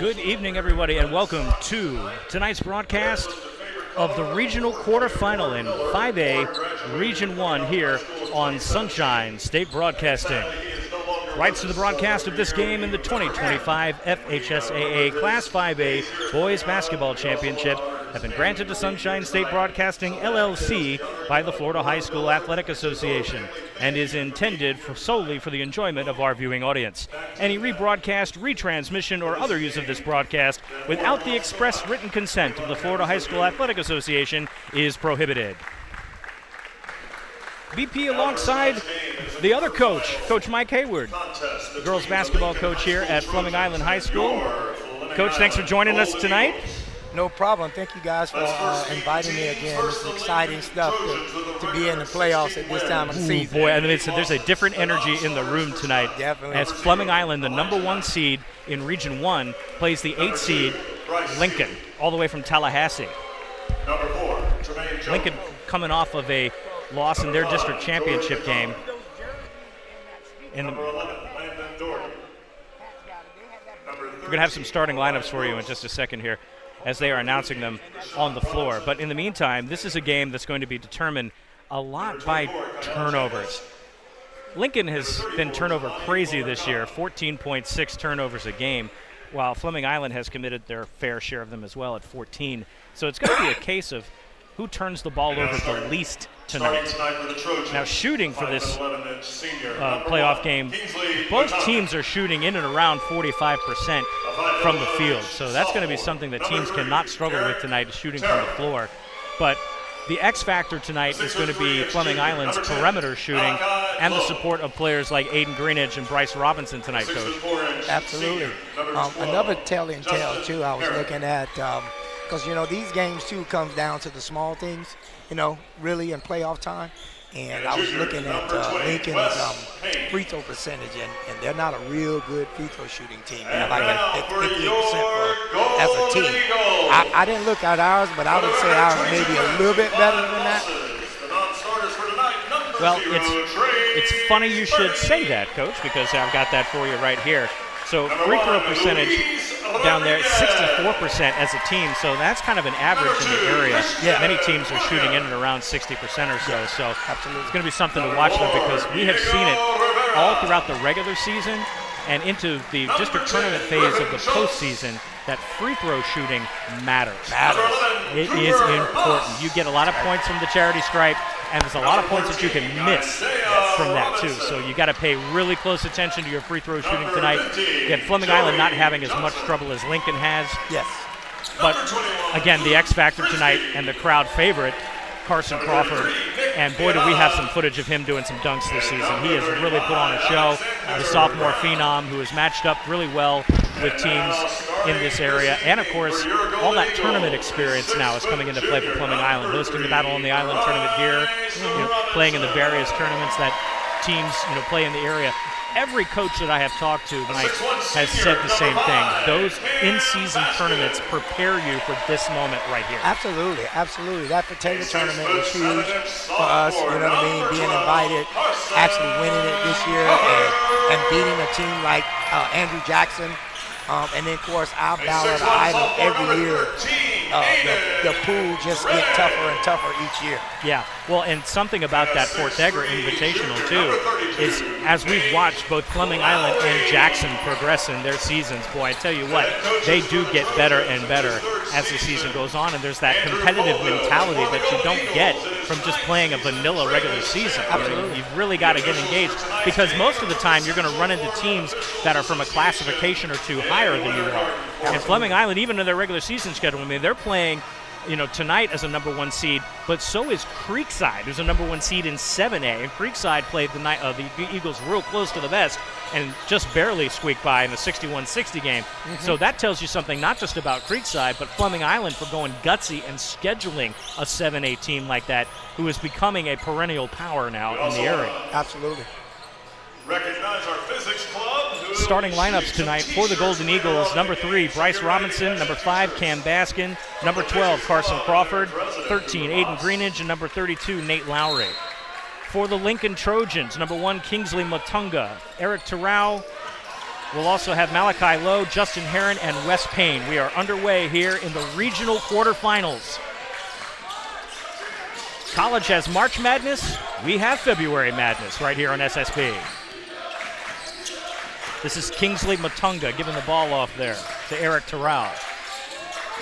Good evening, everybody, and welcome to tonight's broadcast of the regional quarterfinal in 5A Region 1 here on Sunshine State Broadcasting. Rights to the broadcast of this game in the 2025 FHSAA Class 5A Boys Basketball Championship have been granted to Sunshine State Broadcasting, LLC, by the Florida High School Athletic Association and is intended solely for the enjoyment of our viewing audience. Any rebroadcast, retransmission, or other use of this broadcast without the express written consent of the Florida High School Athletic Association is prohibited. BP alongside the other coach, Coach Mike Hayward, girls basketball coach here at Fleming Island High School. Coach, thanks for joining us tonight. No problem. Thank you guys for inviting me again. It's exciting stuff to be in the playoffs at this time of the season. Boy, I mean, there's a different energy in the room tonight. Definitely. As Fleming Island, the number 1 seed in Region 1, plays the 8th seed, Lincoln, all the way from Tallahassee. Lincoln coming off of a loss in their district championship game. We're going to have some starting lineups for you in just a second here, as they are announcing them on the floor. But in the meantime, this is a game that's going to be determined a lot by turnovers. Lincoln has been turnover crazy this year, 14.6 turnovers a game, while Fleming Island has committed their fair share of them as well at 14. So it's going to be a case of who turns the ball over the least tonight. Now, shooting for this playoff game, both teams are shooting in and around 45% from the field. So that's going to be something that teams cannot struggle with tonight, is shooting from the floor. But the X factor tonight is going to be Fleming Island's perimeter shooting and the support of players like Aiden Greenidge and Bryce Robinson tonight, Coach. Absolutely. Another telling tale, too, I was looking at, because, you know, these games, too, comes down to the small things, you know, really in playoff time. And I was looking at Lincoln's free throw percentage, and they're not a real good free throw shooting team. They're like at 58% as a team. I didn't look at ours, but I would say ours may be a little bit better than that. Well, it's funny you should say that, Coach, because I've got that for you right here. So free throw percentage down there, 64% as a team, so that's kind of an average in the area. Yeah. Many teams are shooting in and around 60% or so, so Absolutely. It's going to be something to watch there, because we have seen it all throughout the regular season and into the district tournament phase of the postseason, that free throw shooting matters. It is important. You get a lot of points from the charity stripe, and there's a lot of points that you can miss from that too. So you got to pay really close attention to your free throw shooting tonight. Again, Fleming Island not having as much trouble as Lincoln has. Yes. But again, the X factor tonight and the crowd favorite, Carson Crawford. And boy, do we have some footage of him doing some dunks this season. He has really put on a show. The sophomore phenom who has matched up really well with teams in this area. And, of course, all that tournament experience now is coming into play for Fleming Island, hosting the Battle on the Island tournament here, playing in the various tournaments that teams play in the area. Every coach that I have talked to, Mike, has said the same thing. Those in-season tournaments prepare you for this moment right here. Absolutely, absolutely. That potato tournament was huge for us, you know what I mean, being invited, actually winning it this year, and beating a team like Andrew Jackson. And then, of course, our Battle of the Island every year. The pool just get tougher and tougher each year. Yeah, well, and something about that Fort Dagger Invitational, too, is as we've watched both Fleming Island and Jackson progress in their seasons, boy, I tell you what, they do get better and better as the season goes on, and there's that competitive mentality that you don't get from just playing a vanilla regular season. Absolutely. You've really got to get engaged, because most of the time you're going to run into teams that are from a classification or two higher than you are. And Fleming Island, even in their regular season schedule, I mean, they're playing tonight as a number 1 seed, but so is Creekside, who's a number 1 seed in 7A. And Creekside played the Eagles real close to the vest and just barely squeaked by in a 61-60 game. Mm-hmm. So that tells you something not just about Creekside, but Fleming Island for going gutsy and scheduling a 7A team like that, who is becoming a perennial power now in the area. Absolutely. Recognize our physics club. Starting lineups tonight for the Golden Eagles: number 3, Bryce Robinson; number 5, Kam Baskin; number 12, Carson Crawford; 13, Aiden Greenidge; and number 32, Nate Lowery. For the Lincoln Trojans, number 1, Kingsley Matunga; Eric Terrell; We'll also have Malachi Lowe, Justin Herron, and Wes Payne. We are underway here in the regional quarterfinals. College has March Madness. We have February Madness right here on SSB. This is Kingsley Matunga giving the ball off there to Eric Terrell.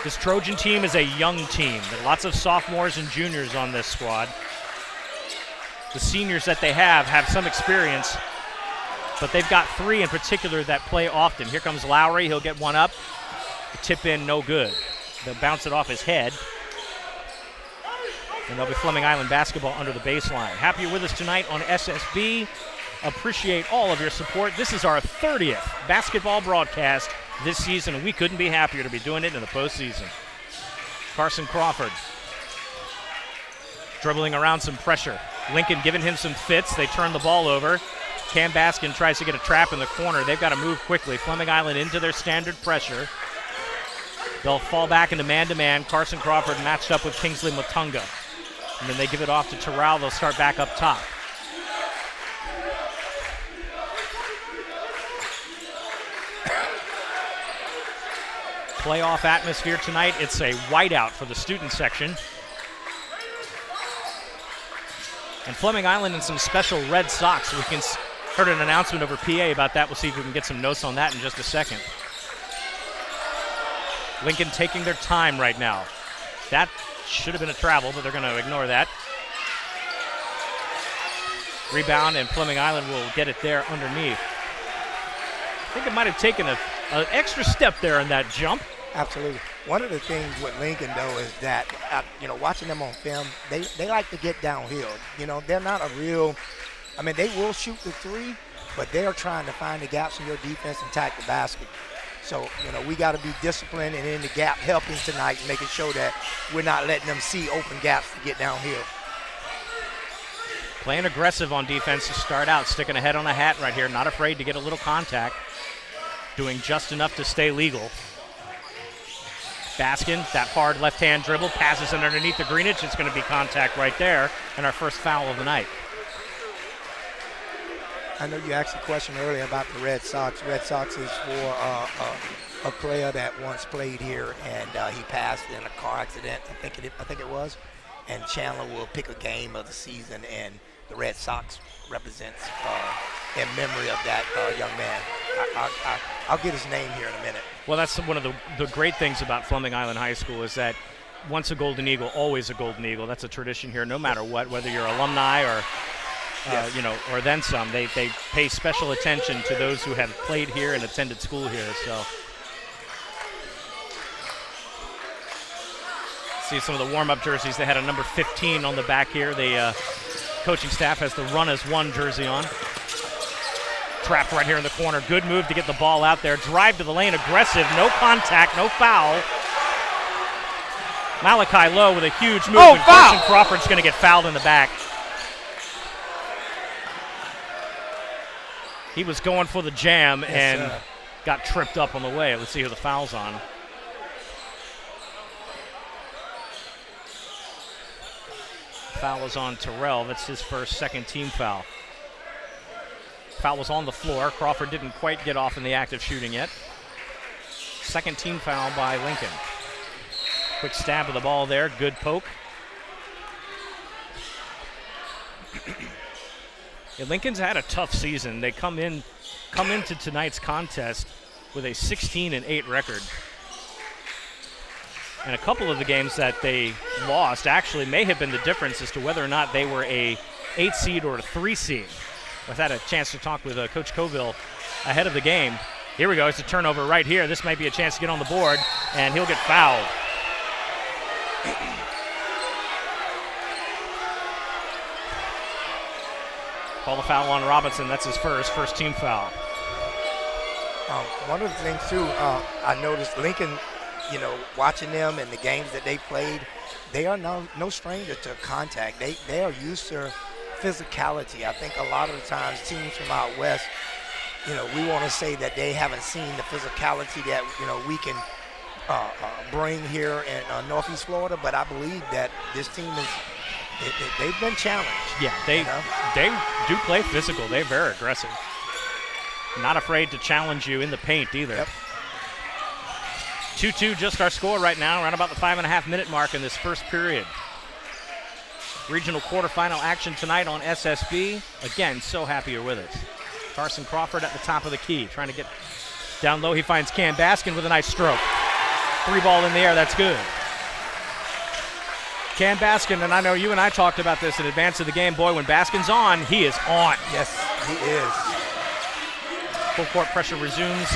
This Trojan team is a young team. There are lots of sophomores and juniors on this squad. The seniors that they have some experience, but they've got 3 in particular that play often. Here comes Lowery. He'll get one up. The tip in, no good. They'll bounce it off his head. And there'll be Fleming Island basketball under the baseline. Happy you're with us tonight on SSB. Appreciate all of your support. This is our 30th basketball broadcast this season, and we couldn't be happier to be doing it in the postseason. Carson Crawford dribbling around some pressure. Lincoln giving him some fits. They turn the ball over. Kam Baskin tries to get a trap in the corner. They've got to move quickly. Fleming Island into their standard pressure. They'll fall back into man-to-man. Carson Crawford matched up with Kingsley Matunga. And then they give it off to Terrell. They'll start back up top. Playoff atmosphere tonight. It's a whiteout for the student section. And Fleming Island in some special red socks. We can heard an announcement over PA about that. We'll see if we can get some notes on that in just a second. Lincoln taking their time right now. That should have been a travel, but they're going to ignore that. Rebound, and Fleming Island will get it there underneath. I think it might have taken an extra step there in that jump. Absolutely. One of the things with Lincoln, though, is that, watching them on film, they like to get downhill. They're not a real – they will shoot the 3, but they're trying to find the gaps in your defense and attack the basket. So, we got to be disciplined and in the gap helping tonight, making sure that we're not letting them see open gaps to get downhill. Playing aggressive on defense to start out, sticking a head on a hat right here, not afraid to get a little contact, doing just enough to stay legal. Baskin, that hard left-hand dribble, passes it underneath the greenage. It's going to be contact right there, and our first foul of the night. I know you asked a question earlier about the Red Sox. Red Sox is for a player that once played here, and he passed in a car accident, I think it was. And Chandler will pick a game of the season, and the Red Sox represents in memory of that young man. I'll get his name here in a minute. Well, that's one of the great things about Fleming Island High School is that once a Golden Eagle, always a Golden Eagle. That's a tradition here, no matter what, whether you're alumni or Yes. or then some. They pay special attention to those who have played here and attended school here. So, see some of the warm-up jerseys. They had a number 15 on the back here. The coaching staff has the Run as One jersey on. Trapped right here in the corner. Good move to get the ball out there. Drive to the lane, aggressive. No contact, no foul. Malachi Lowe with a huge move. Oh, and foul! Carson Crawford's going to get fouled in the back. He was going for the jam and got tripped up on the way. Let's see who the foul's on. Foul was on Terrell. That's his second team foul. Foul was on the floor. Crawford didn't quite get off in the act of shooting yet. Second team foul by Lincoln. Quick stab of the ball there. Good poke. Yeah, Lincoln's had a tough season. They come into tonight's contest with a 16-8 record. And a couple of the games that they lost actually may have been the difference as to whether or not they were a 8 seed or a 3 seed. I've had a chance to talk with Coach Coville ahead of the game. Here we go. It's a turnover right here. This might be a chance to get on the board, and he'll get fouled. Call the foul on Robinson. That's his first team foul. One of the things, too, I noticed Lincoln, watching them and the games that they played, they are no stranger to contact. They are used to physicality. I think a lot of the times teams from out west, we want to say that they haven't seen the physicality that, we can bring here in Northeast Florida, but I believe that this team they've been challenged. Yeah, they do play physical. They're very aggressive. Not afraid to challenge you in the paint either. Yep. 2-2 just our score right now, around about the 5.5-minute mark in this first period. Regional quarterfinal action tonight on SSB. Again, so happy you're with us. Carson Crawford at the top of the key, trying to get down low. He finds Kam Baskin with a nice stroke. 3 ball in the air, that's good. Kam Baskin, and I know you and I talked about this in advance of the game. Boy, when Baskin's on, he is on. Yes, he is. Full court pressure resumes.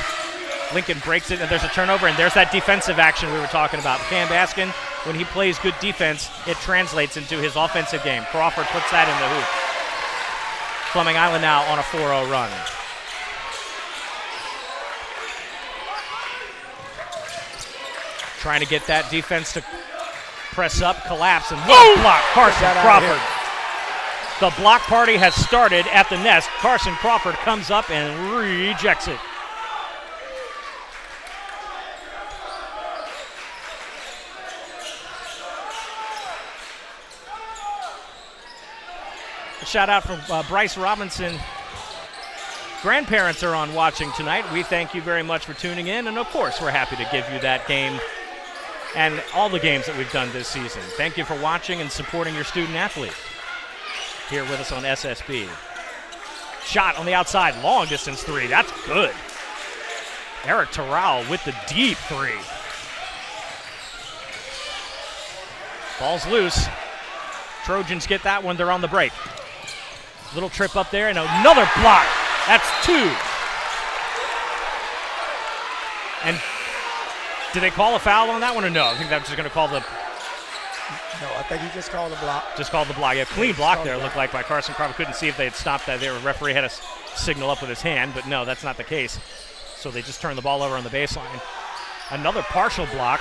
Lincoln breaks it, and there's a turnover, and there's that defensive action we were talking about. Kam Baskin, when he plays good defense, it translates into his offensive game. Crawford puts that in the hoop. Fleming Island now on a 4-0 run. Trying to get that defense to press up, collapse, and what a block. Carson Crawford. The block party has started at the nest. Carson Crawford comes up and rejects it. A shout out from Bryce Robinson. Grandparents are on watching tonight. We thank you very much for tuning in, and of course we're happy to give you that game and all the games that we've done this season. Thank you for watching and supporting your student athlete here with us on SSB. Shot on the outside, long distance 3, that's good. Eric Terrell with the deep 3. Ball's loose. Trojans get that one, they're on the break. Little trip up there and another block. That's 2. And did they call a foul on that one or no? I think they're just going to call the... No, I think he just called the block. Just called the block. Yeah, clean block there, looked like by Carson Crawford. Couldn't see if they had stopped that there. The referee had a signal up with his hand, but no, that's not the case. So they just turned the ball over on the baseline. Another partial block.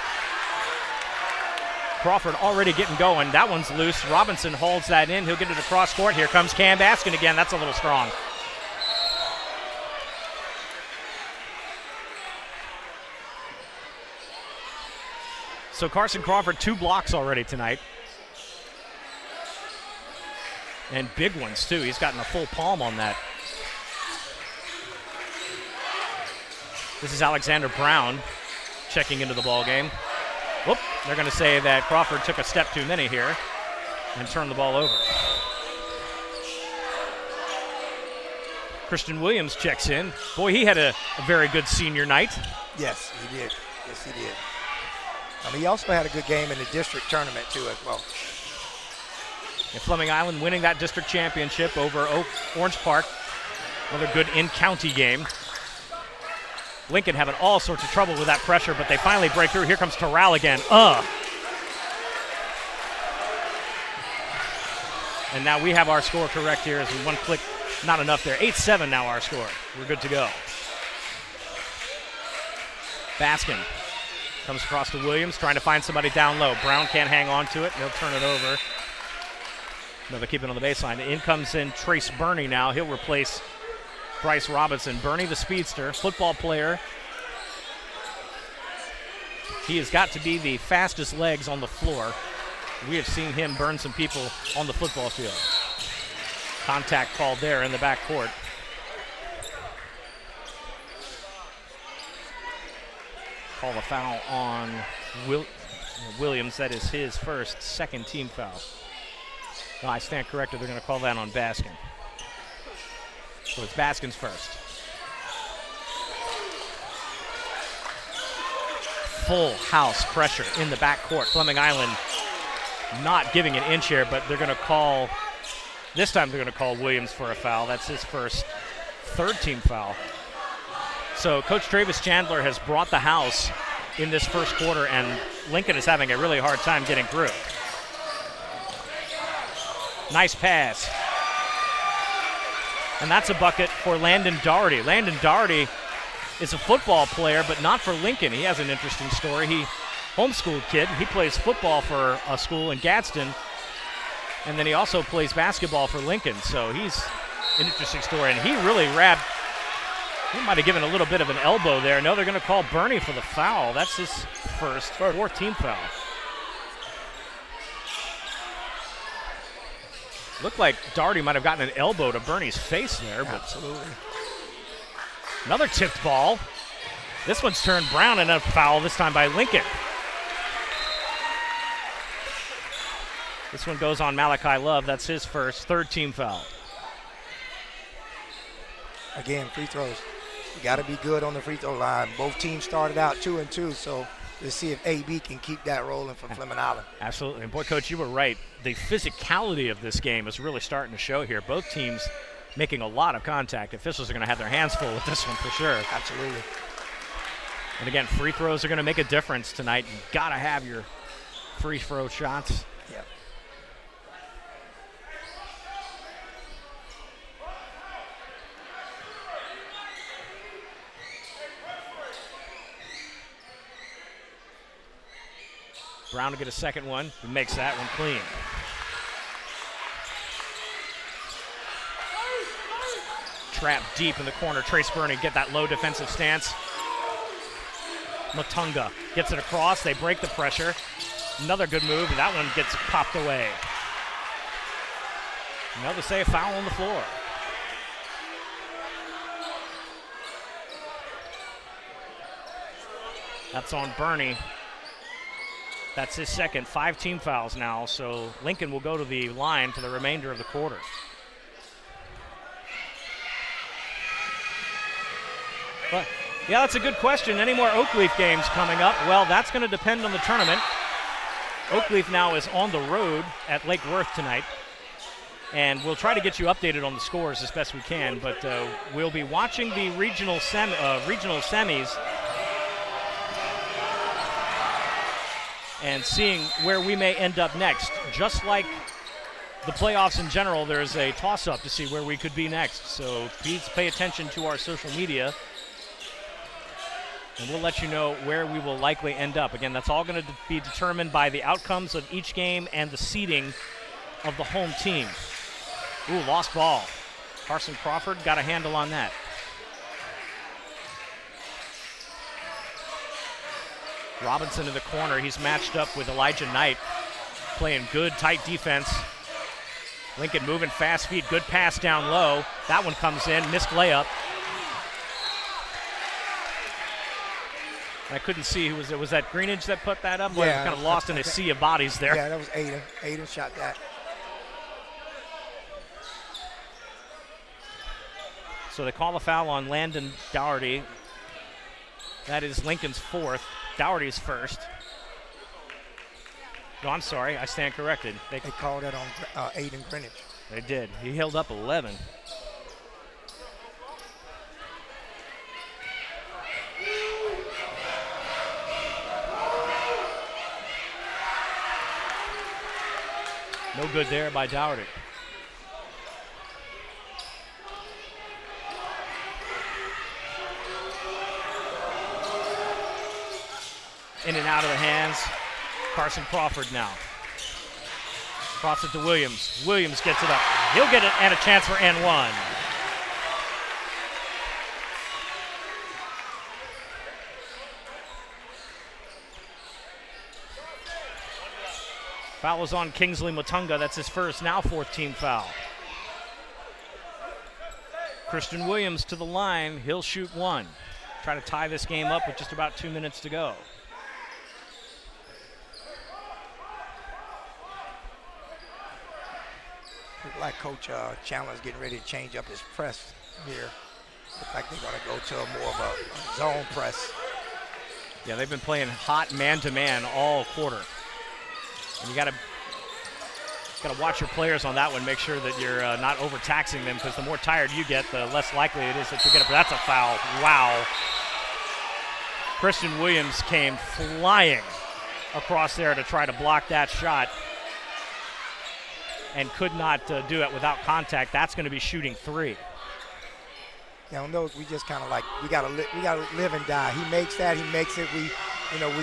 Crawford already getting going. That one's loose. Robinson holds that in. He'll get it across court. Here comes Kam Baskin again. That's a little strong. So Carson Crawford, 2 blocks already tonight. And big ones, too. He's gotten a full palm on that. This is Alexander Brown checking into the ball game. Whoop, they're going to say that Crawford took a step too many here and turned the ball over. Christian Williams checks in. Boy, he had a very good senior night. Yes, he did. Yes, he did. He also had a good game in the district tournament, too, as well. And Fleming Island winning that district championship over Orange Park. Another good in-county game. Lincoln having all sorts of trouble with that pressure, but they finally break through. Here comes Terrell again. And now we have our score correct here as we one click, not enough there. 8-7 now our score. We're good to go. Baskin comes across to Williams, trying to find somebody down low. Brown can't hang on to it. He'll turn it over. No, they keep it on the baseline. In comes in Trace Burney now. He'll replace Bryce Robinson. Burney, the speedster, football player. He has got to be the fastest legs on the floor. We have seen him burn some people on the football field. Contact called there in the backcourt. Call the foul on Williams. That is his second team foul. No, I stand corrected. They're going to call that on Baskin. So it's Baskin's first. Full house pressure in the backcourt. Fleming Island not giving an inch here, but they're going to call, this time they're going to call Williams for a foul. That's his first third team foul. So Coach Travis Chandler has brought the house in this first quarter, and Lincoln is having a really hard time getting through. Nice pass. And that's a bucket for Landon Doherty. Landon Doherty is a football player, but not for Lincoln. He has an interesting story. He homeschooled kid. He plays football for a school in Gadsden, and then he also plays basketball for Lincoln. So he's an interesting story, and he really he might have given a little bit of an elbow there. No, they're going to call Burney for the foul. That's his fourth team foul. Looked like Doherty might have gotten an elbow to Burney's face there. But absolutely. Another tipped ball. This one's turned Brown, and a foul this time by Lincoln. This one goes on Malachi Love. That's his first, third team foul. Again, free throws. You got to be good on the free throw line. Both teams started out 2-2, so let's see if AB can keep that rolling for Fleming Island. Absolutely. And boy, Coach, you were right. The physicality of this game is really starting to show here. Both teams making a lot of contact. Officials are going to have their hands full with this one for sure. Absolutely. And again, free throws are going to make a difference tonight. You got to have your free throw shots. Yeah. Brown to get a second one. He makes that one clean. Trap deep in the corner. Trace Burney get that low defensive stance. Matunga gets it across. They break the pressure. Another good move, and that one gets popped away. Now they say a foul on the floor. That's on Burney. That's his second. 5 team fouls now, so Lincoln will go to the line for the remainder of the quarter. But, yeah, that's a good question. Any more Oakleaf games coming up? Well, that's going to depend on the tournament. Oakleaf now is on the road at Lake Worth tonight, and we'll try to get you updated on the scores as best we can, but we'll be watching the regional semis and seeing where we may end up next. Just like the playoffs in general, there's a toss-up to see where we could be next. So please pay attention to our social media, and we'll let you know where we will likely end up. Again, that's all going to be determined by the outcomes of each game and the seeding of the home team. Ooh, lost ball. Carson Crawford got a handle on that. Robinson in the corner. He's matched up with Elijah Knight, playing good, tight defense. Lincoln moving fast feet. Good pass down low. That one comes in. Missed layup. I couldn't see who was it. Was that Greenidge that put that up? Yeah. Kind of lost in a sea of bodies there. Yeah, that was Aiden. Aiden shot that. So they call a foul on Landon Dougherty. That is Lincoln's fourth. Dougherty's first. No, I'm sorry. I stand corrected. They called that on Aiden Greenidge. They did. He held up 11. No good there by Dougherty. In and out of the hands. Carson Crawford now. Cross it to Williams. Williams gets it up. He'll get it and a chance for N1. Foul is on Kingsley Matunga. That's his first, now fourth team foul. Christian Williams to the line. He'll shoot one. Try to tie this game up with just about 2 minutes to go. Look like Coach Chandler's getting ready to change up his press here. Look like they're going to go to more of a zone press. Yeah, they've been playing hot man-to-man all quarter. And you got to watch your players on that one. Make sure that you're not overtaxing them, because the more tired you get, the less likely it is that you get it. But that's a foul. Wow. Christian Williams came flying across there to try to block that shot and could not do it without contact. That's going to be shooting 3. Yeah, on those we just kind of like we gotta live and die. He makes that, he makes it. We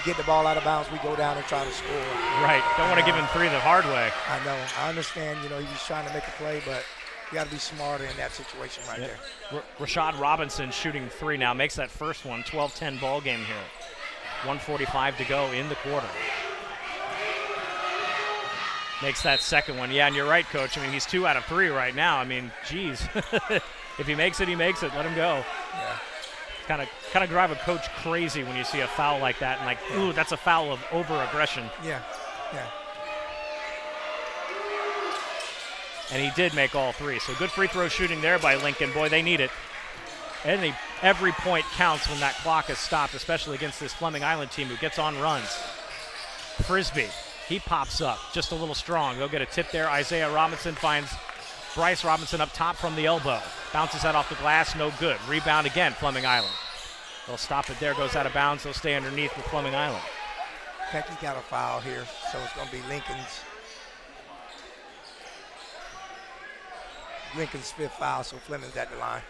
get the ball out of bounds, we go down and try to score. Right. Don't want to give him 3 the hard way. I know. I understand. He's trying to make a play, but you got to be smarter in that situation right there. Rashad Robinson shooting 3 now, makes that first one. 12-10 ball game here. 1:45 to go in the quarter. Makes that second one. Yeah, and you're right, Coach. I mean, he's 2 out of 3 right now. I mean, geez. If he makes it, he makes it. Let him go. Yeah. kind of drive a coach crazy when you see a foul like that, and like, ooh, that's a foul of over-aggression. Yeah. And he did make all three. So good free throw shooting there by Lincoln. Boy, they need it. Every point counts when that clock is stopped, especially against this Fleming Island team who gets on runs. Frisbee, he pops up just a little strong. They'll get a tip there. Isaiah Robinson finds Bryce Robinson up top from the elbow. Bounces that off the glass, no good. Rebound again, Fleming Island. They'll stop it there, goes out of bounds. They'll stay underneath with Fleming Island. Pecky got a foul here, so it's going to be Lincoln's fifth foul, so Fleming's at the line.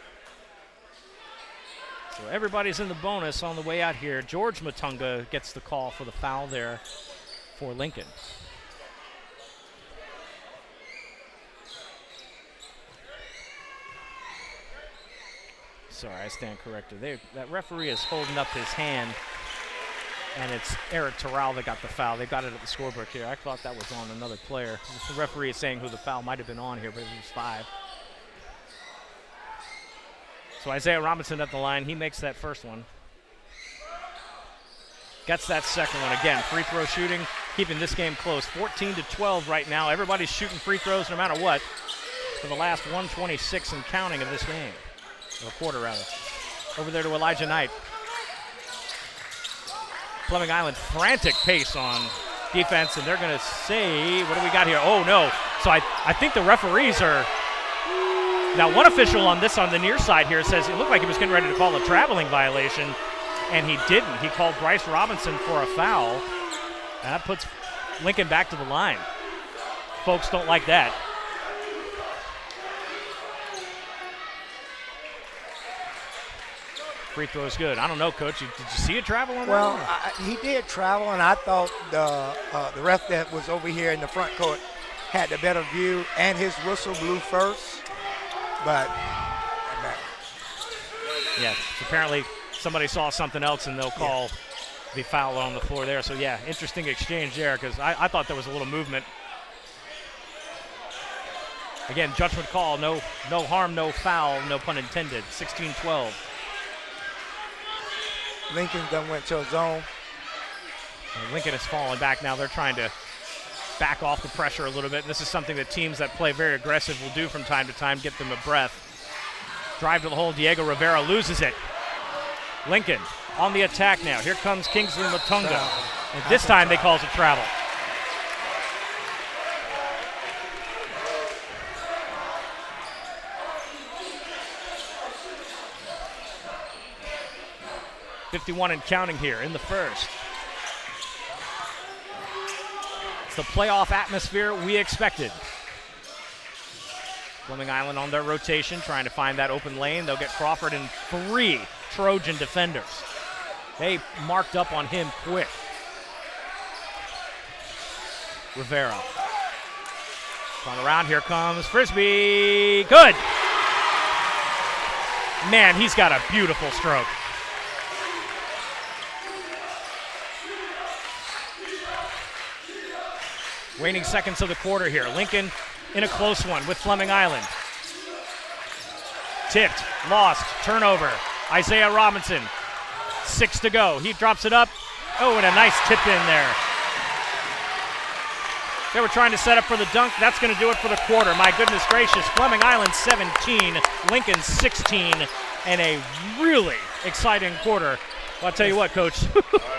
So everybody's in the bonus on the way out here. George Matunga gets the call for the foul there for Lincoln. Sorry, I stand corrected. That referee is holding up his hand, and it's Eric Terrell that got the foul. They got it at the scorebook here. I thought that was on another player. The referee is saying who the foul might have been on here, but it was 5. So Isaiah Robinson at the line. He makes that first one. Gets that second one again. Free throw shooting, keeping this game close. 14-12 right now. Everybody's shooting free throws no matter what for the last 126 and counting of this game. Or quarter, rather. Over there to Elijah Knight. Fleming Island, frantic pace on defense, and they're going to say, what do we got here? Oh, no. So I think the referees are. Now, one official on the near side here says it looked like he was getting ready to call a traveling violation, and he didn't. He called Bryce Robinson for a foul, and that puts Lincoln back to the line. Folks don't like that. Free throw is good. I don't know, Coach. Did you see a travel on that? Well, he did travel, and I thought the ref that was over here in the front court had the better view, and his whistle blew first. But yeah, apparently somebody saw something else, and they'll call the foul on the floor there. So, yeah, interesting exchange there because I thought there was a little movement. Again, judgment call, no harm, no foul, no pun intended, 16-12. Lincoln done went to a zone. And Lincoln has fallen back now. They're trying to back off the pressure a little bit. And this is something that teams that play very aggressive will do from time to time, get them a breath. Drive to the hole. Diego Rivera loses it. Lincoln on the attack now. Here comes Kingsley Matunga. And this time they calls a travel. .51 and counting here in the first. It's the playoff atmosphere we expected. Fleming Island on their rotation, trying to find that open lane. They'll get Crawford and 3 Trojan defenders. They marked up on him quick. Rivera. On around, here comes Frisbee. Good. Man, he's got a beautiful stroke. Waning seconds of the quarter here. Lincoln in a close one with Fleming Island. Tipped, lost, turnover. Isaiah Robinson, 6 to go. He drops it up. Oh, and a nice tip in there. They were trying to set up for the dunk. That's going to do it for the quarter. My goodness gracious. Fleming Island 17, Lincoln 16, and a really exciting quarter. Well, I'll tell you what, Coach.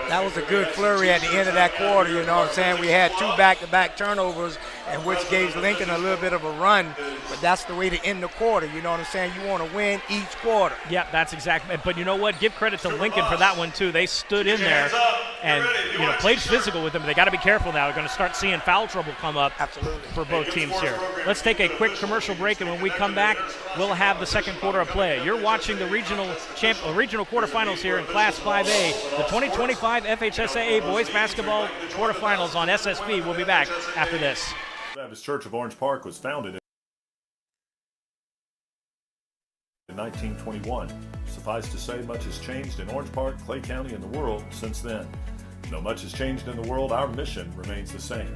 That was a good flurry at the end of that quarter, you know what I'm saying? We had 2 back-to-back turnovers, and which gave Lincoln a little bit of a run, but that's the way to end the quarter, you know what I'm saying? You want to win each quarter. Yeah, that's exactly. But you know what? Give credit to Lincoln for that one, too. They stood in there and played physical with them. They got to be careful now. They're going to start seeing foul trouble come up for both teams here. Let's take a quick commercial break, and when we come back, we'll have the second quarter of play. You're watching the regional quarterfinals here in Class 5A, the 2025 FHSAA Boys Basketball Quarterfinals on SSB. We'll be back after this. Baptist Church of Orange Park was founded in 1921. Suffice to say, much has changed in Orange Park, Clay County, and the world since then. Though much has changed in the world, our mission remains the same.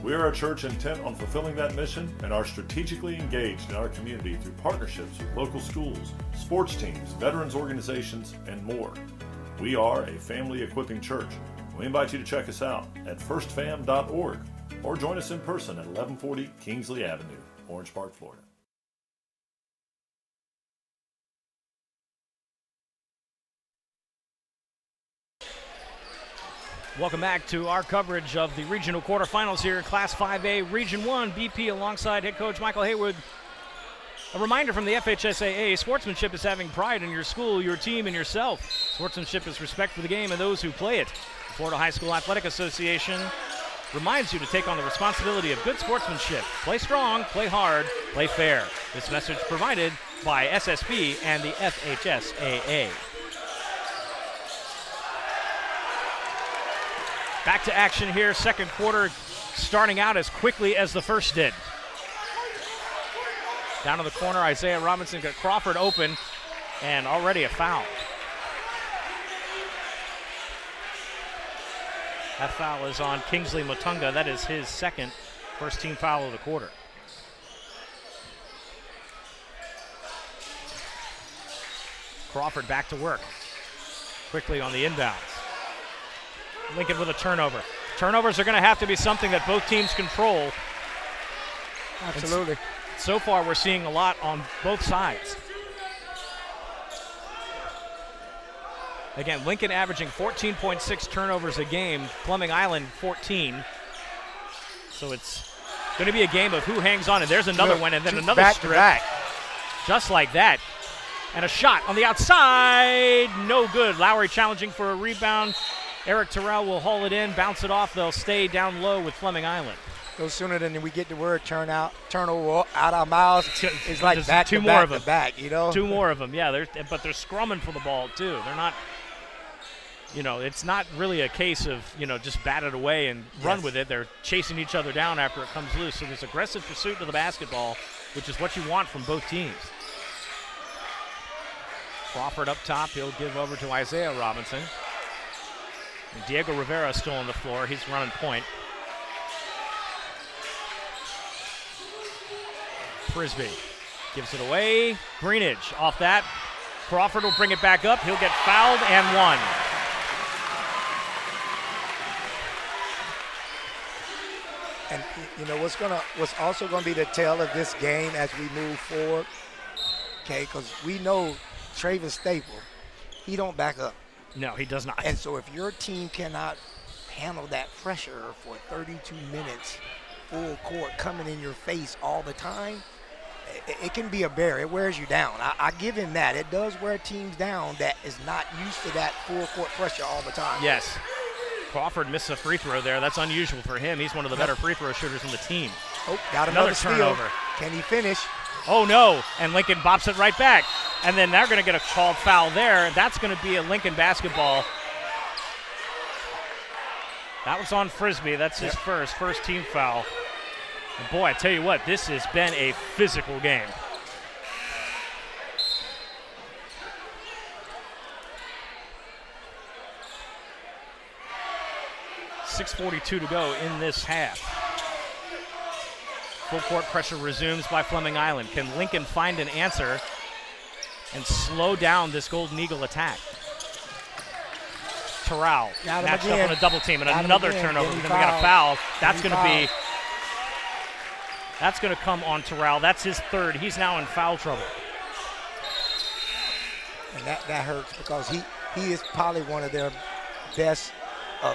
We are a church intent on fulfilling that mission and are strategically engaged in our community through partnerships with local schools, sports teams, veterans organizations, and more. We are a family equipping church. We invite you to check us out at firstfam.org or join us in person at 1140 Kingsley Avenue, Orange Park, Florida. Welcome back to our coverage of the regional quarterfinals here, Class 5A, Region 1, BP alongside head coach Michael Haywood. A reminder from the FHSAA, sportsmanship is having pride in your school, your team, and yourself. Sportsmanship is respect for the game and those who play it. The Florida High School Athletic Association reminds you to take on the responsibility of good sportsmanship. Play strong, play hard, play fair. This message provided by SSB and the FHSAA. Back to action here, second quarter starting out as quickly as the first did. Down to the corner, Isaiah Robinson got Crawford open, and already a foul. That foul is on Kingsley Matunga. That is his second first team foul of the quarter. Crawford back to work. Quickly on the inbounds. Lincoln with a turnover. Turnovers are going to have to be something that both teams control. Absolutely. So far, we're seeing a lot on both sides. Again, Lincoln averaging 14.6 turnovers a game. Fleming Island, 14. So it's going to be a game of who hangs on. And there's another one, and then another strip. Back. Just like that. And a shot on the outside. No good. Lowery challenging for a rebound. Eric Terrell will haul it in, bounce it off. They'll stay down low with Fleming Island. No sooner than we get the word turnover out our mouths, it's like back two to more back of them. to back, you know? Two more of them, yeah. But they're scrumming for the ball, too. They're not, it's not really a case of, just bat it away and run with it. They're chasing each other down after it comes loose. So there's aggressive pursuit to the basketball, which is what you want from both teams. Crawford up top. He'll give over to Isaiah Robinson. And Diego Rivera still on the floor. He's running point. Frisbee gives it away. Greenidge off that. Crawford will bring it back up. He'll get fouled and one. And what's also gonna be the tale of this game as we move forward, okay? Because we know Travis Staple, he don't back up. No, he does not. And so if your team cannot handle that pressure for 32 minutes, full court coming in your face all the time, it can be a bear. It wears you down. I give him that. It does wear teams down that is not used to that full court pressure all the time. Yes. Crawford missed a free throw there. That's unusual for him. He's one of the better free throw shooters on the team. Oh, got another turnover. Steal. Can he finish? Oh, no. And Lincoln bops it right back. And then they're going to get a called foul there. That's going to be a Lincoln basketball. That was on Frisbee. That's his first team foul. And boy, I tell you what, this has been a physical game. .6:42 to go in this half. Full court pressure resumes by Fleming Island. Can Lincoln find an answer and slow down this Golden Eagle attack? Terrell matched up on a double team and another turnover. Then we got a foul. That's going to come on Terrell. That's his third. He's now in foul trouble. And that hurts because he is probably one of their best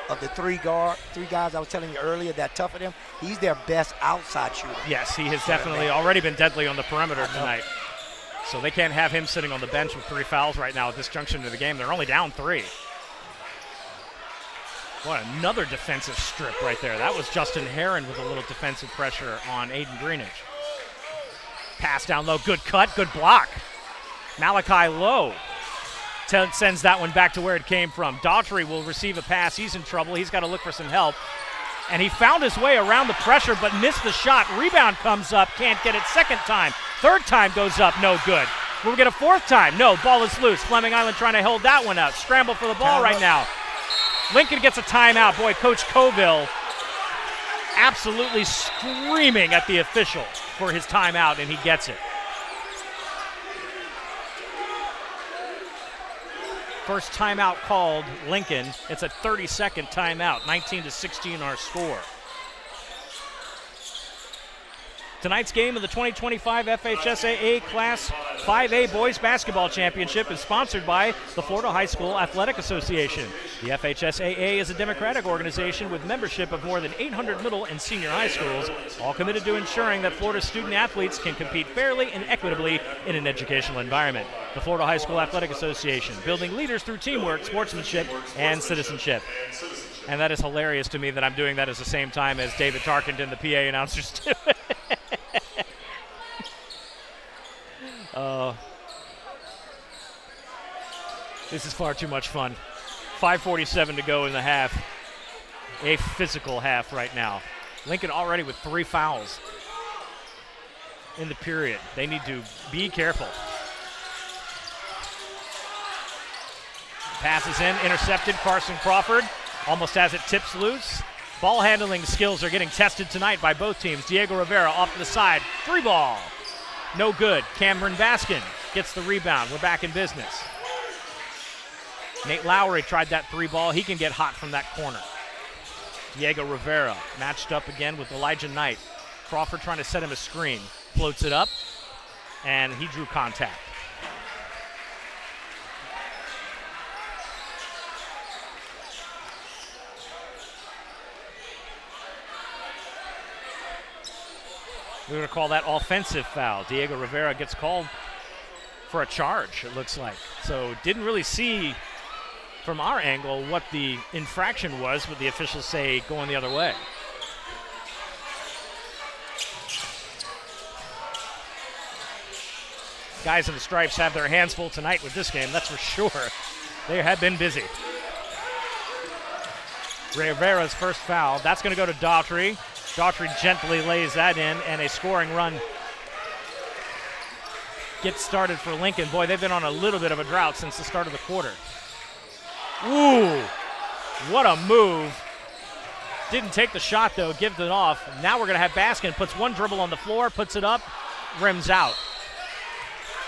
of the three guys I was telling you earlier that tough at him. He's their best outside shooter. Yes, he has definitely already been deadly on the perimeter tonight. So they can't have him sitting on the bench with 3 fouls right now at this junction of the game. They're only down 3. What another defensive strip right there. That was Justin Herron with a little defensive pressure on Aiden Greenidge. Pass down low, good cut, good block. Malachi Lowe sends that one back to where it came from. Daughtry will receive a pass. He's in trouble. He's got to look for some help. And he found his way around the pressure but missed the shot. Rebound comes up, can't get it second time. Third time goes up, no good. We'll get a fourth time. No, ball is loose. Fleming Island trying to hold that one up. Scramble for the ball right now. Lincoln gets a timeout. Boy, Coach Coville absolutely screaming at the official for his timeout, and he gets it. First timeout called, Lincoln. It's a 30-second timeout, 19-16 our score. Tonight's game of the 2025 FHSAA Class 5A Boys Basketball Championship is sponsored by the Florida High School Athletic Association. The FHSAA is a democratic organization with membership of more than 800 middle and senior high schools, all committed to ensuring that Florida student athletes can compete fairly and equitably in an educational environment. The Florida High School Athletic Association, building leaders through teamwork, sportsmanship, and citizenship. And that is hilarious to me that I'm doing that at the same time as David Tarkenton, the PA announcers, do it. This is far too much fun. 5:47 to go in the half. A physical half right now. Lincoln already with 3 fouls in the period. They need to be careful. Passes in, intercepted. Carson Crawford almost has it, tips loose. Ball handling skills are getting tested tonight by both teams. Diego Rivera off to the side. 3 ball. No good. Kam Baskin gets the rebound. We're back in business. Nate Lowery tried that 3 ball. He can get hot from that corner. Diego Rivera matched up again with Elijah Knight. Crawford trying to set him a screen. Floats it up, and he drew contact. We're going to call that offensive foul. Diego Rivera gets called for a charge, it looks like. So didn't really see from our angle what the infraction was, but the officials say going the other way. Guys in the stripes have their hands full tonight with this game, that's for sure. They have been busy. Rivera's first foul. That's going to go to Daughtry. Daughtry gently lays that in, and a scoring run gets started for Lincoln. Boy, they've been on a little bit of a drought since the start of the quarter. Ooh, what a move. Didn't take the shot, though, gives it off. Now we're going to have Baskin. Puts one dribble on the floor, puts it up, rims out.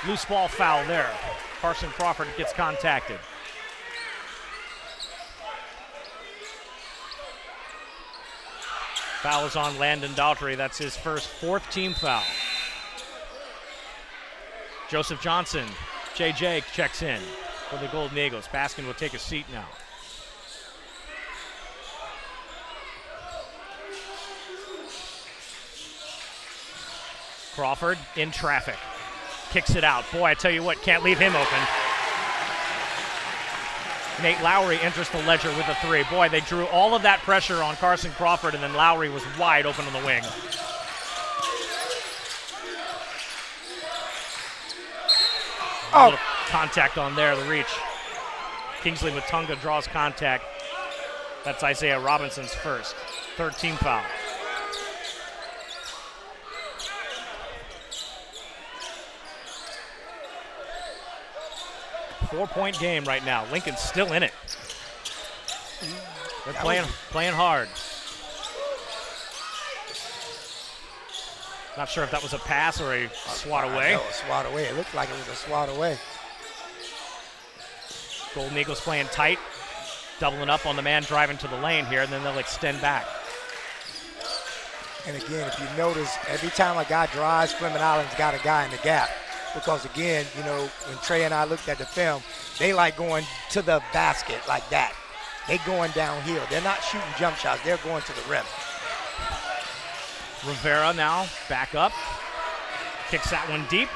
Loose ball foul there. Carson Crawford gets contacted. Foul is on Landon Daughtry. That's his first 4th team foul. Joseph Johnson, JJ checks in for the Golden Eagles. Baskin will take a seat now. Crawford in traffic. Kicks it out. Boy, I tell you what, can't leave him open. Nate Lowery enters the ledger with a 3. Boy, they drew all of that pressure on Carson Crawford, and then Lowery was wide open on the wing. A little contact on there, the reach. Kingsley Matunga draws contact. That's Isaiah Robinson's first. 3rd team foul. Four-point game right now. Lincoln's still in it. They're playing hard. Not sure if that was a pass or a swat away. No, a swat away. It looked like it was a swat away. Golden Eagles playing tight, doubling up on the man driving to the lane here, and then they'll extend back. And again, if you notice, every time a guy drives, Fleming Island's got a guy in the gap. Because again, you know, when Trey and I looked at the film, they like going to the basket like that. They going downhill. They're not shooting jump shots. They're going to the rim. Rivera now back up. Kicks that one deep.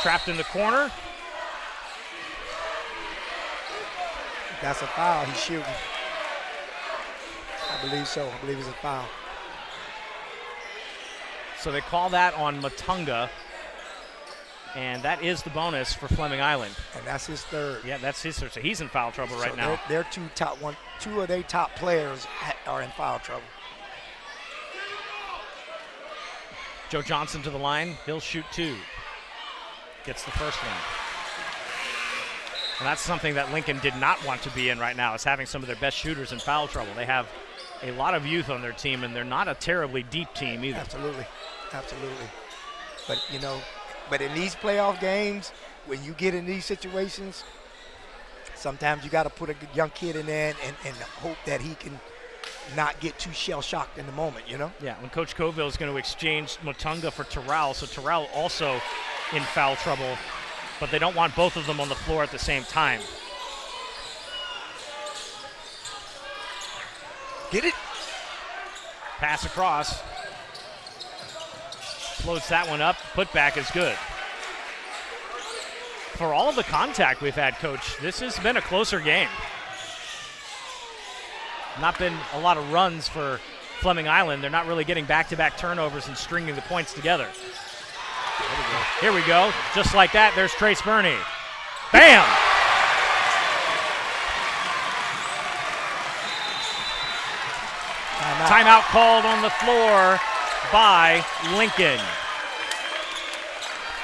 Trapped in the corner. That's a foul. He's shooting. I believe so. I believe it's a foul. So they call that on Matunga, and that is the bonus for Fleming Island. And that's his 3rd. Yeah, that's his 3rd. So he's in foul trouble right now. Their two of their top players are in foul trouble. Joe Johnson to the line. He'll shoot 2. Gets the first one. And that's something that Lincoln did not want to be in right now, is having some of their best shooters in foul trouble. They have a lot of youth on their team, and they're not a terribly deep team either. Absolutely. But in these playoff games, when you get in these situations, sometimes you got to put a young kid in there and hope that he can not get too shell-shocked in the moment, you know? Yeah, when Coach Coville is going to exchange Motunga for Terrell, so Terrell also in foul trouble, but they don't want both of them on the floor at the same time. Get it? Pass across. Floats that one up. Putback is good. For all of the contact we've had, Coach, this has been a closer game. Not been a lot of runs for Fleming Island. They're not really getting back-to-back turnovers and stringing the points together. Here we go. Just like that, there's Trace Burney. Bam! Timeout called on the floor by Lincoln.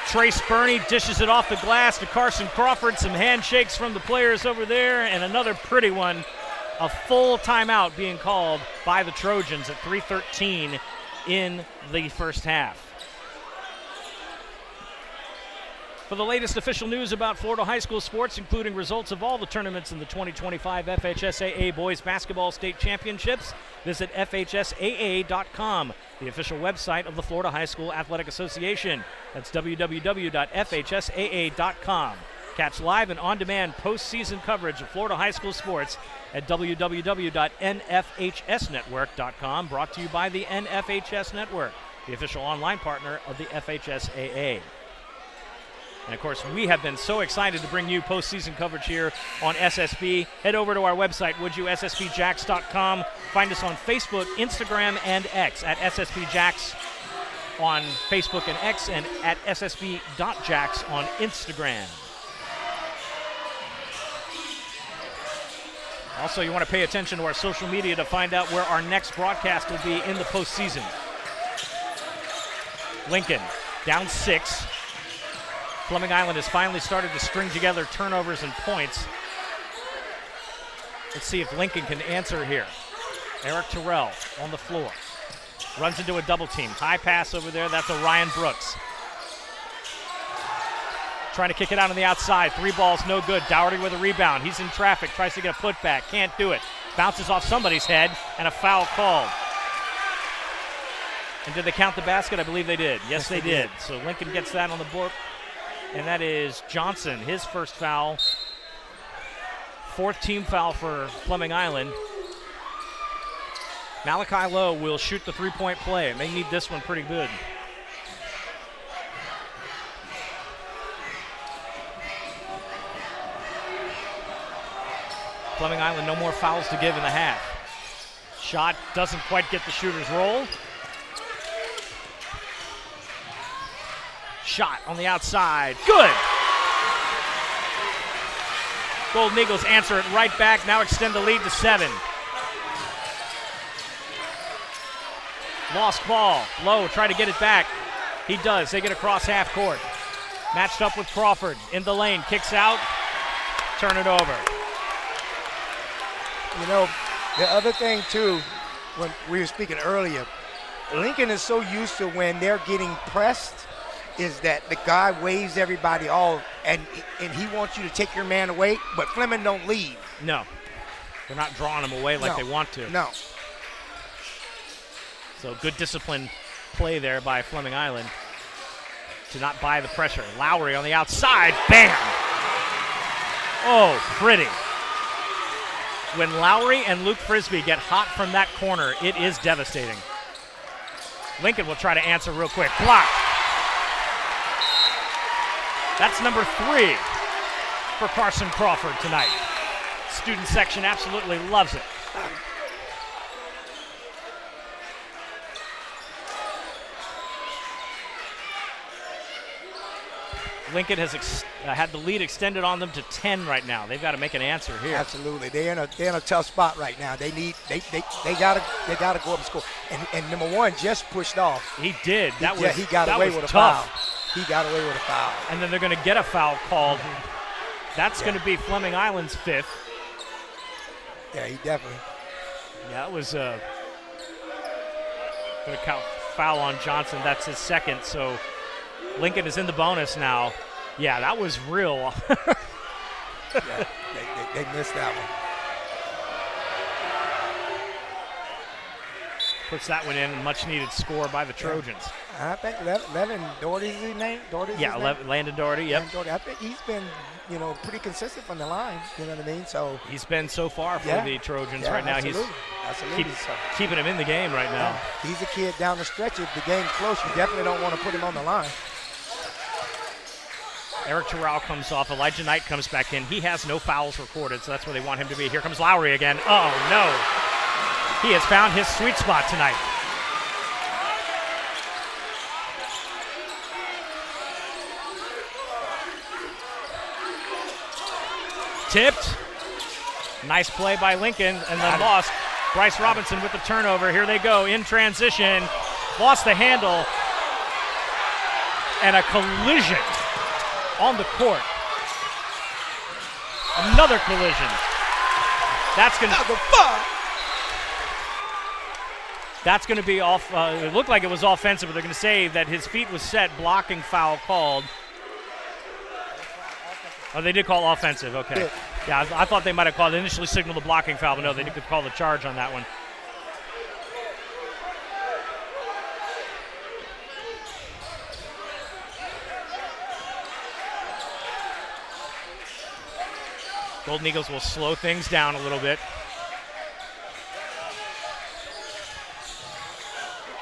Trace Burney dishes it off the glass to Carson Crawford. Some handshakes from the players over there, and another pretty one. A full timeout being called by the Trojans at 3:13 in the first half. For the latest official news about Florida high school sports, including results of all the tournaments in the 2025 FHSAA Boys Basketball State Championships, visit FHSAA.com, the official website of the Florida High School Athletic Association. That's www.fhsaa.com. Catch live and on-demand postseason coverage of Florida high school sports at www.nfhsnetwork.com, brought to you by the NFHS Network, the official online partner of the FHSAA. And, of course, we have been so excited to bring you postseason coverage here on SSB. Head over to our website, would you, ssbjacks.com. Find us on Facebook, Instagram, and X at ssbjacks on Facebook and X, and at ssb.jacks on Instagram. Also, you want to pay attention to our social media to find out where our next broadcast will be in the postseason. Lincoln down 6. Fleming Island has finally started to string together turnovers and points. Let's see if Lincoln can answer here. Eric Terrell on the floor. Runs into a double team. High pass over there. That's Orion Brooks. Trying to kick it out on the outside. 3 balls, no good. Dougherty with a rebound. He's in traffic. Tries to get a putback. Can't do it. Bounces off somebody's head, and a foul called. And did they count the basket? I believe they did. Yes, they did. So Lincoln gets that on the board. And that is Johnson, his first foul. 4th team foul for Fleming Island. Malachi Lowe will shoot the 3-point play. May need this one pretty good. Fleming Island, no more fouls to give in the half. Shot doesn't quite get the shooter's roll. Shot on the outside. Good. Golden Eagles answer it right back. Now extend the lead to 7. Lost ball. Lowe try to get it back. He does. They get across half court. Matched up with Crawford in the lane. Kicks out. Turn it over. You know, the other thing, too, when we were speaking earlier, Lincoln is so used to when they're getting pressed is that the guy waves everybody off, and he wants you to take your man away, but Fleming don't leave. No. They're not drawing him away like they want to. No. So good disciplined play there by Fleming Island to not buy the pressure. Lowery on the outside. Bam! Oh, pretty. When Lowery and Luke Frisbee get hot from that corner, it is devastating. Lincoln will try to answer real quick. Blocked. That's number 3 for Carson Crawford tonight. Student section absolutely loves it. Lincoln has had the lead extended on them to 10 right now. They've got to make an answer here. Absolutely, they're in a tough spot right now. They gotta go up and score. And number 1 just pushed off. He did. He got away with a foul. He got away with a foul. And then they're going to get a foul called. That's going to be Fleming Island's 5th. Yeah, he definitely. Yeah, that was going to count foul on Johnson. That's his second, so Lincoln is in the bonus now. Yeah, that was real. Yeah, they missed that one. Puts that one in, a much-needed score by the Trojans. I think Levin Doherty's his name. Landon Doherty, yep. Landon Doherty. I think he's been, pretty consistent from the line. You know what I mean? So he's been so far for the Trojans right now. Absolutely. He's keeping him in the game right now. Yeah. He's a kid down the stretch. If the game's close, you definitely don't want to put him on the line. Eric Terrell comes off. Elijah Knight comes back in. He has no fouls recorded, so that's where they want him to be. Here comes Lowery again. Oh, no. He has found his sweet spot tonight. Tipped. Nice play by Lincoln and then lost. Bryce Robinson with the turnover. Here they go in transition. Lost the handle. And a collision on the court. Another collision. That's going to be off. It looked like it was offensive, but they're going to say that his feet was set. Blocking foul called. Oh, they did call offensive. Okay. Yeah, I thought they might have called initially signaled the blocking foul, but no, they could call the charge on that one. Golden Eagles will slow things down a little bit.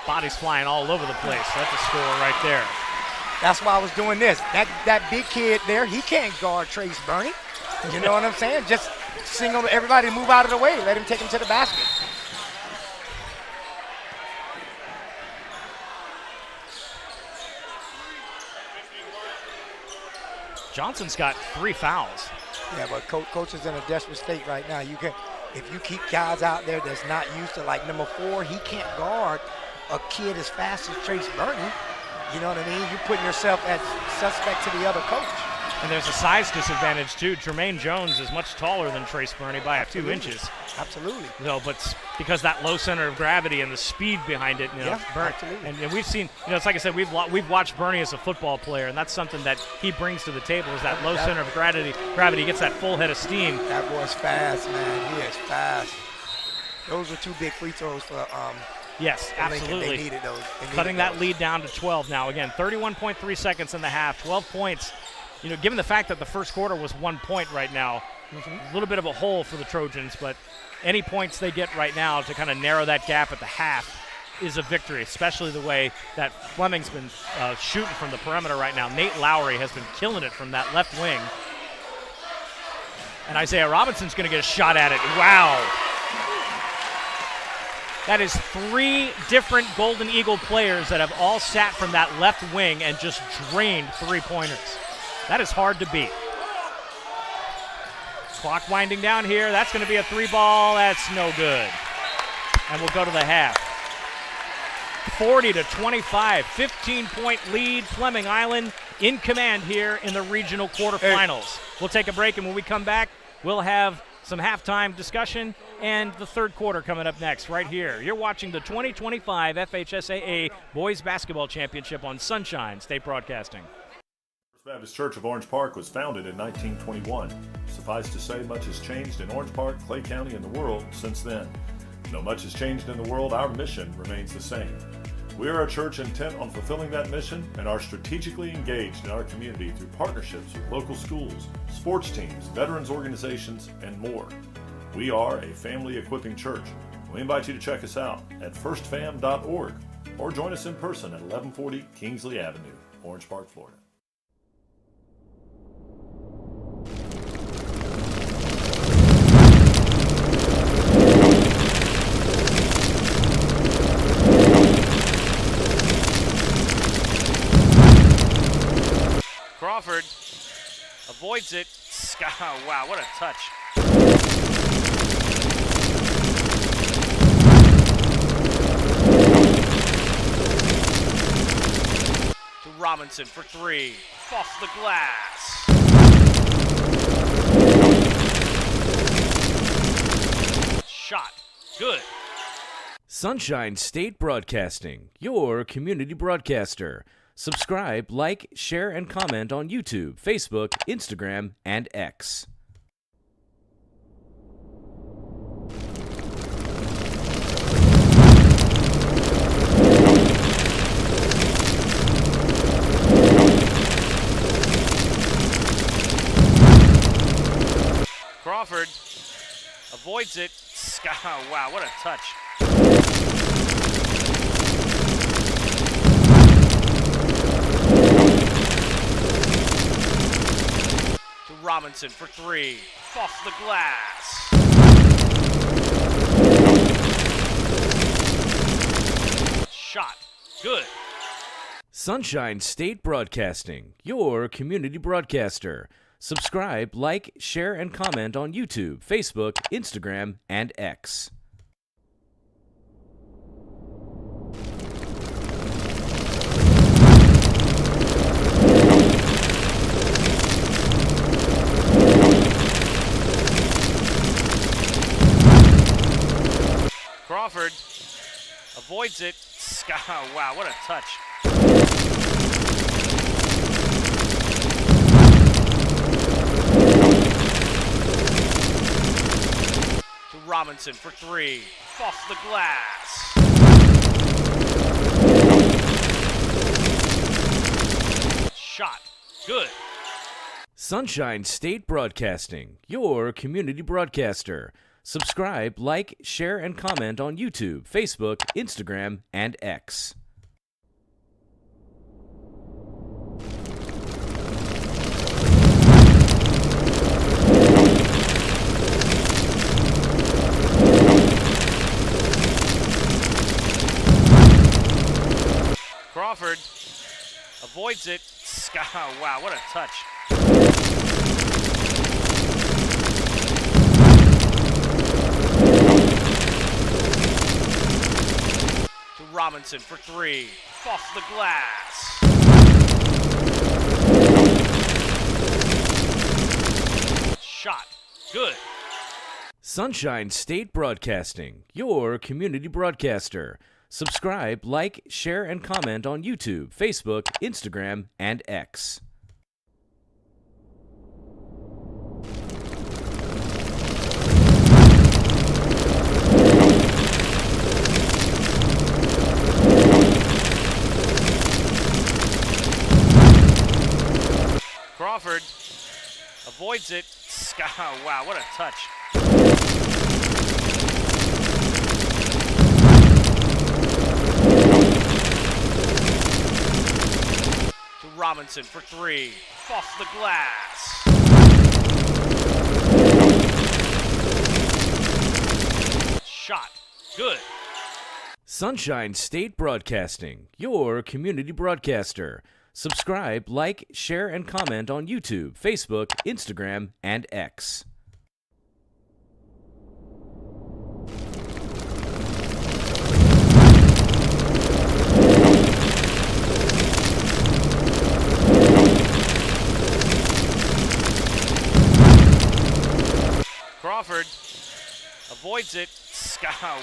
Bodies flying all over the place. That's a score right there. That's why I was doing this. That big kid there, he can't guard Trace Burney. You know what I'm saying? Just signal everybody to move out of the way. Let him take him to the basket. Johnson's got 3 fouls. Yeah, but coach is in a desperate state right now. If you keep guys out there that's not used to, like number 4, he can't guard a kid as fast as Trace Burney. You know what I mean? You're putting yourself as suspect to the other coach. And there's a size disadvantage, too. Jermaine Jones is much taller than Trace Burney by a few inches. Absolutely. No, but because that low center of gravity and the speed behind it, absolutely. And we've seen, it's like I said, we've watched Burney as a football player, and that's something that he brings to the table is that low center of gravity. He gets that full head of steam. That boy's fast, man. He is fast. Those were 2 big free throws for Yes, absolutely. They needed those. Cutting that lead down to 12 now. Again, 31.3 seconds in the half, 12 points. Given the fact that the first quarter was 1 point right now, a little bit of a hole for the Trojans, but any points they get right now to kind of narrow that gap at the half is a victory, especially the way that Fleming's been shooting from the perimeter right now. Nate Lowery has been killing it from that left wing. And Isaiah Robinson's going to get a shot at it. Wow. That is 3 different Golden Eagle players that have all sat from that left wing and just drained 3-pointers. That is hard to beat. Clock winding down here. That's going to be a 3-ball. That's no good. And we'll go to the half. 40-25, 15-point lead. Fleming Island in command here in the regional quarterfinals. We'll take a break, and when we come back, we'll have some halftime discussion and the third quarter coming up next right here. You're watching the 2025 FHSAA Boys Basketball Championship on Sunshine State Broadcasting. First Baptist Church of Orange Park was founded in 1921. Suffice to say, much has changed in Orange Park, Clay County, and the world since then. Though much has changed in the world, our mission remains the same. We are a church intent on fulfilling that mission and are strategically engaged in our community through partnerships with local schools, sports teams, veterans organizations, and more. We are a family equipping church. We invite you to check us out at firstfam.org or join us in person at 1140 Kingsley Avenue, Orange Park, Florida. Crawford avoids it. Oh, wow, what a touch. To Robinson for 3. Off the glass. Shot. Good. Sunshine State Broadcasting, your community broadcaster. Subscribe, like, share, and comment on YouTube, Facebook, Instagram, and X. Crawford avoids it. Wow, what a touch. To Robinson for three. Off the glass. Shot. Good. Sunshine State Broadcasting, your community broadcaster. Subscribe, like, share, and comment on YouTube, Facebook, Instagram, and X. Crawford avoids it. Wow, what a touch. To Robinson for three. Off the glass. Shot. Good. Sunshine State Broadcasting, your community broadcaster. Subscribe, like, share, and comment on YouTube, Facebook, Instagram, and X. Crawford avoids it. Wow, what a touch. To Robinson for three. Off the glass. Shot. Good. Sunshine State Broadcasting, your community broadcaster. Subscribe, like, share, and comment on YouTube, Facebook, Instagram, and X. Crawford avoids it. Wow, what a touch. To Robinson for three. Off the glass. Shot. Good. Sunshine State Broadcasting, your community broadcaster. Subscribe, like, share, and comment on YouTube, Facebook, Instagram, and X. Crawford avoids it.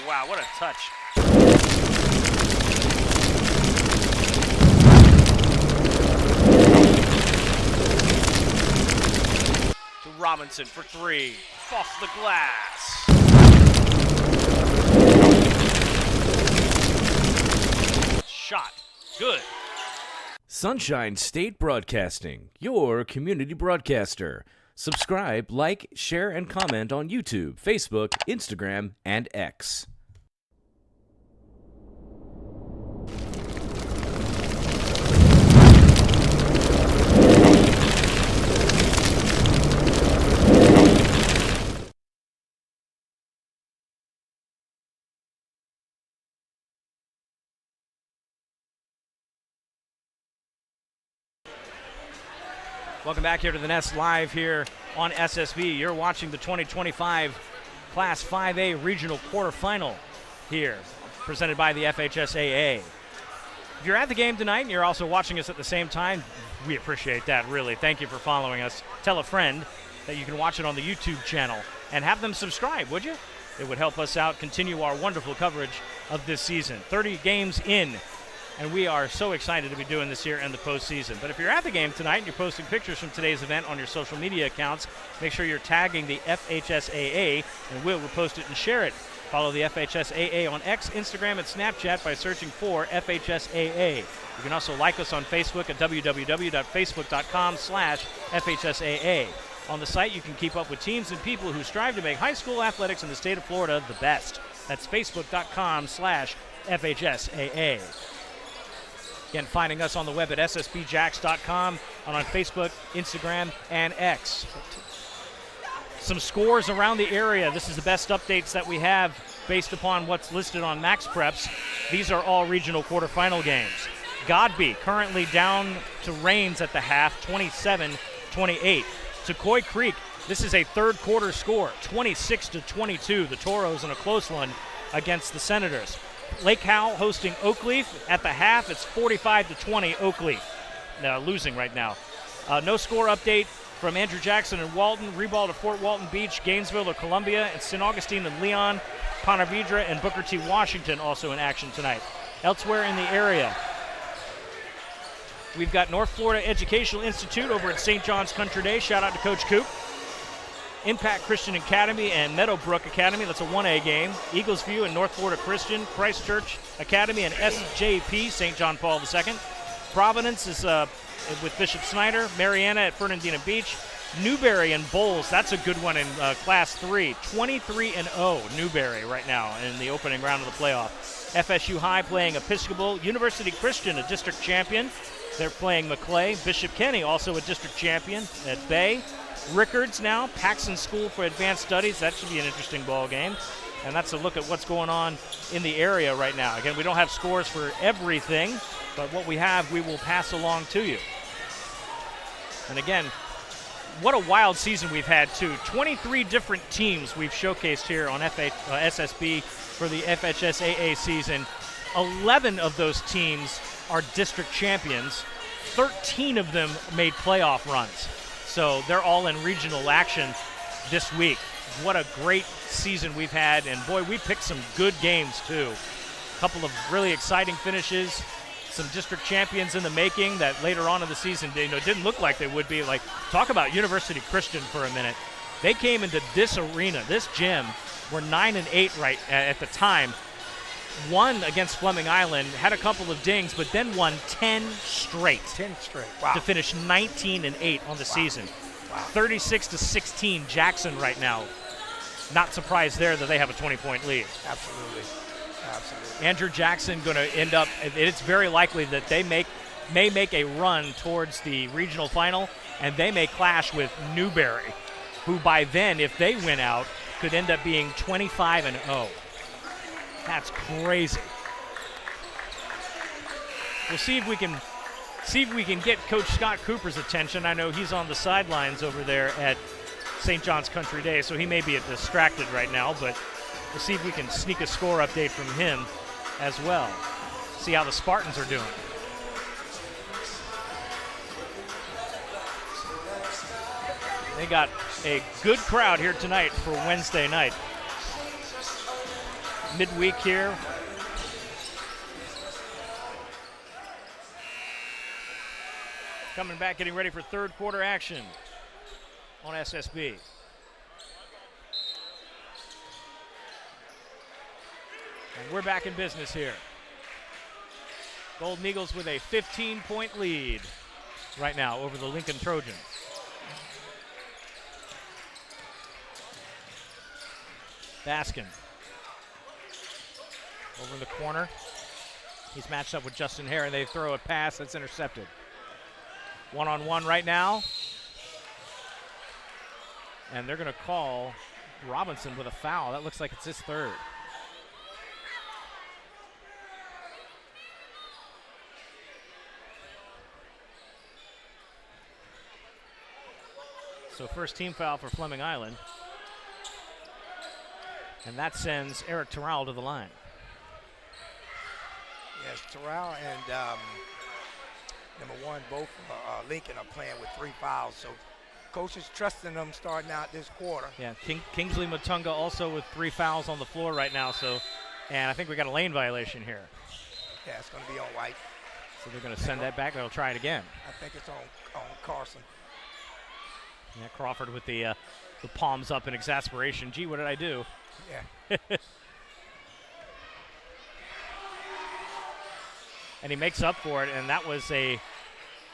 Wow, what a touch. To Robinson for three. Off the glass. Shot. Good. Sunshine State Broadcasting, your community broadcaster. Subscribe, like, share, and comment on YouTube, Facebook, Instagram, and X. Welcome back here to the Nest live here on SSB. You're watching the 2025 Class 5A Regional Quarterfinal here, presented by the FHSAA. If you're at the game tonight and you're also watching us at the same time, we appreciate that, really. Thank you for following us. Tell a friend that you can watch it on the YouTube channel and have them subscribe, would you? It would help us out, continue our wonderful coverage of this season. 30 games in, and we are so excited to be doing this here in the postseason. But if you're at the game tonight and you're posting pictures from today's event on your social media accounts, make sure you're tagging the FHSAA, and we'll repost it and share it. Follow the FHSAA on X, Instagram, and Snapchat by searching for FHSAA. You can also like us on Facebook at www.facebook.com/FHSAA. On the site, you can keep up with teams and people who strive to make high school athletics in the state of Florida the best. That's facebook.com/FHSAA. Again, finding us on the web at ssbjacks.com and on Facebook, Instagram, and X. Some scores around the area. This is the best updates that we have based upon what's listed on Max Preps. These are all regional quarterfinal games. Godby currently down to Rains at the half, 27-28. Sequoia Creek, this is a third quarter score, 26-22. The Toros in a close one against the Senators. Lake Howell hosting Oakleaf. At the half, it's 45-20 Oakleaf. Losing right now. No score update from Andrew Jackson and Walton. Reball to Fort Walton Beach, Gainesville or Columbia, and St. Augustine and Leon. Ponte Vedra and Booker T. Washington also in action tonight. Elsewhere in the area, we've got North Florida Educational Institute over at St. John's Country Day. Shout out to Coach Coop. Impact Christian Academy and Meadowbrook Academy. That's a 1A game. Eagles View and North Florida Christian. Christchurch Academy and SJP, St. John Paul II. Providence is with Bishop Snyder. Mariana at Fernandina Beach. Newberry and Bowles. That's a good one in Class 3. 23-0 Newberry right now in the opening round of the playoff. FSU High playing Episcopal. University Christian, a district champion. They're playing McClay. Bishop Kenny, also a district champion at Bay. Rickards now, Paxson School for Advanced Studies. That should be an interesting ball game. And that's a look at what's going on in the area right now. Again, we don't have scores for everything, but what we have, we will pass along to you. And again, what a wild season we've had, too. 23 different teams we've showcased here on SSB for the FHSAA season. 11 of those teams are district champions. 13 of them made playoff runs. So they're all in regional action this week. What a great season we've had. And, boy, we picked some good games, too. A couple of really exciting finishes. Some district champions in the making that later on in the season didn't look like they would be. Like, talk about University Christian for a minute. They came into this arena, this gym, were 9-8 right at the time. Won against Fleming Island, had a couple of dings, but then won 10 straight. 10 straight. Wow. To finish 19-8 on the season. Wow. 36-16 Jackson right now. Not surprised there that they have a 20-point lead. Absolutely. Andrew Jackson going to end up, it's very likely that they may make a run towards the regional final, and they may clash with Newberry, who by then, if they win out, could end up being 25-0. That's crazy. We'll see if we can get Coach Scott Cooper's attention. I know he's on the sidelines over there at St. John's Country Day, so he may be distracted right now, but we'll see if we can sneak a score update from him as well. See how the Spartans are doing. They got a good crowd here tonight for Wednesday night. Midweek here. Coming back, getting ready for third quarter action on SSB. And we're back in business here. Golden Eagles with a 15-point lead right now over the Lincoln Trojans. Baskin over in the corner. He's matched up with Justin Hare, and they throw a pass that's intercepted. One-on-one right now. And they're going to call Robinson with a foul. That looks like it's his third. So first team foul for Fleming Island. And that sends Eric Terrell to the line. Yes, Terrell and number one, both Lincoln are playing with 3 fouls. So Coach is trusting them starting out this quarter. Yeah, Kingsley Matunga also with 3 fouls on the floor right now. So, and I think we got a lane violation here. Yeah, it's going to be on White. So they're going to send that back. They'll try it again. I think it's on Carson. Yeah, Crawford with the palms up in exasperation. Gee, what did I do? Yeah. And he makes up for it, and that was a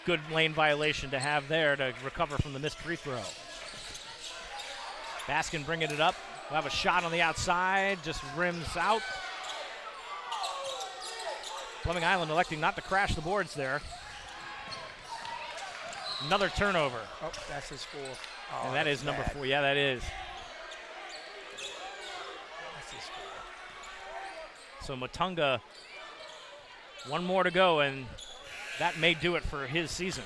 good lane violation to have there to recover from the missed free throw. Baskin bringing it up. We'll have a shot on the outside, just rims out. Fleming Island electing not to crash the boards there. Another turnover. Oh, that's his fourth. Oh, and that is number 4. Yeah, that is. That's his fourth. So Matunga, one more to go, and that may do it for his season.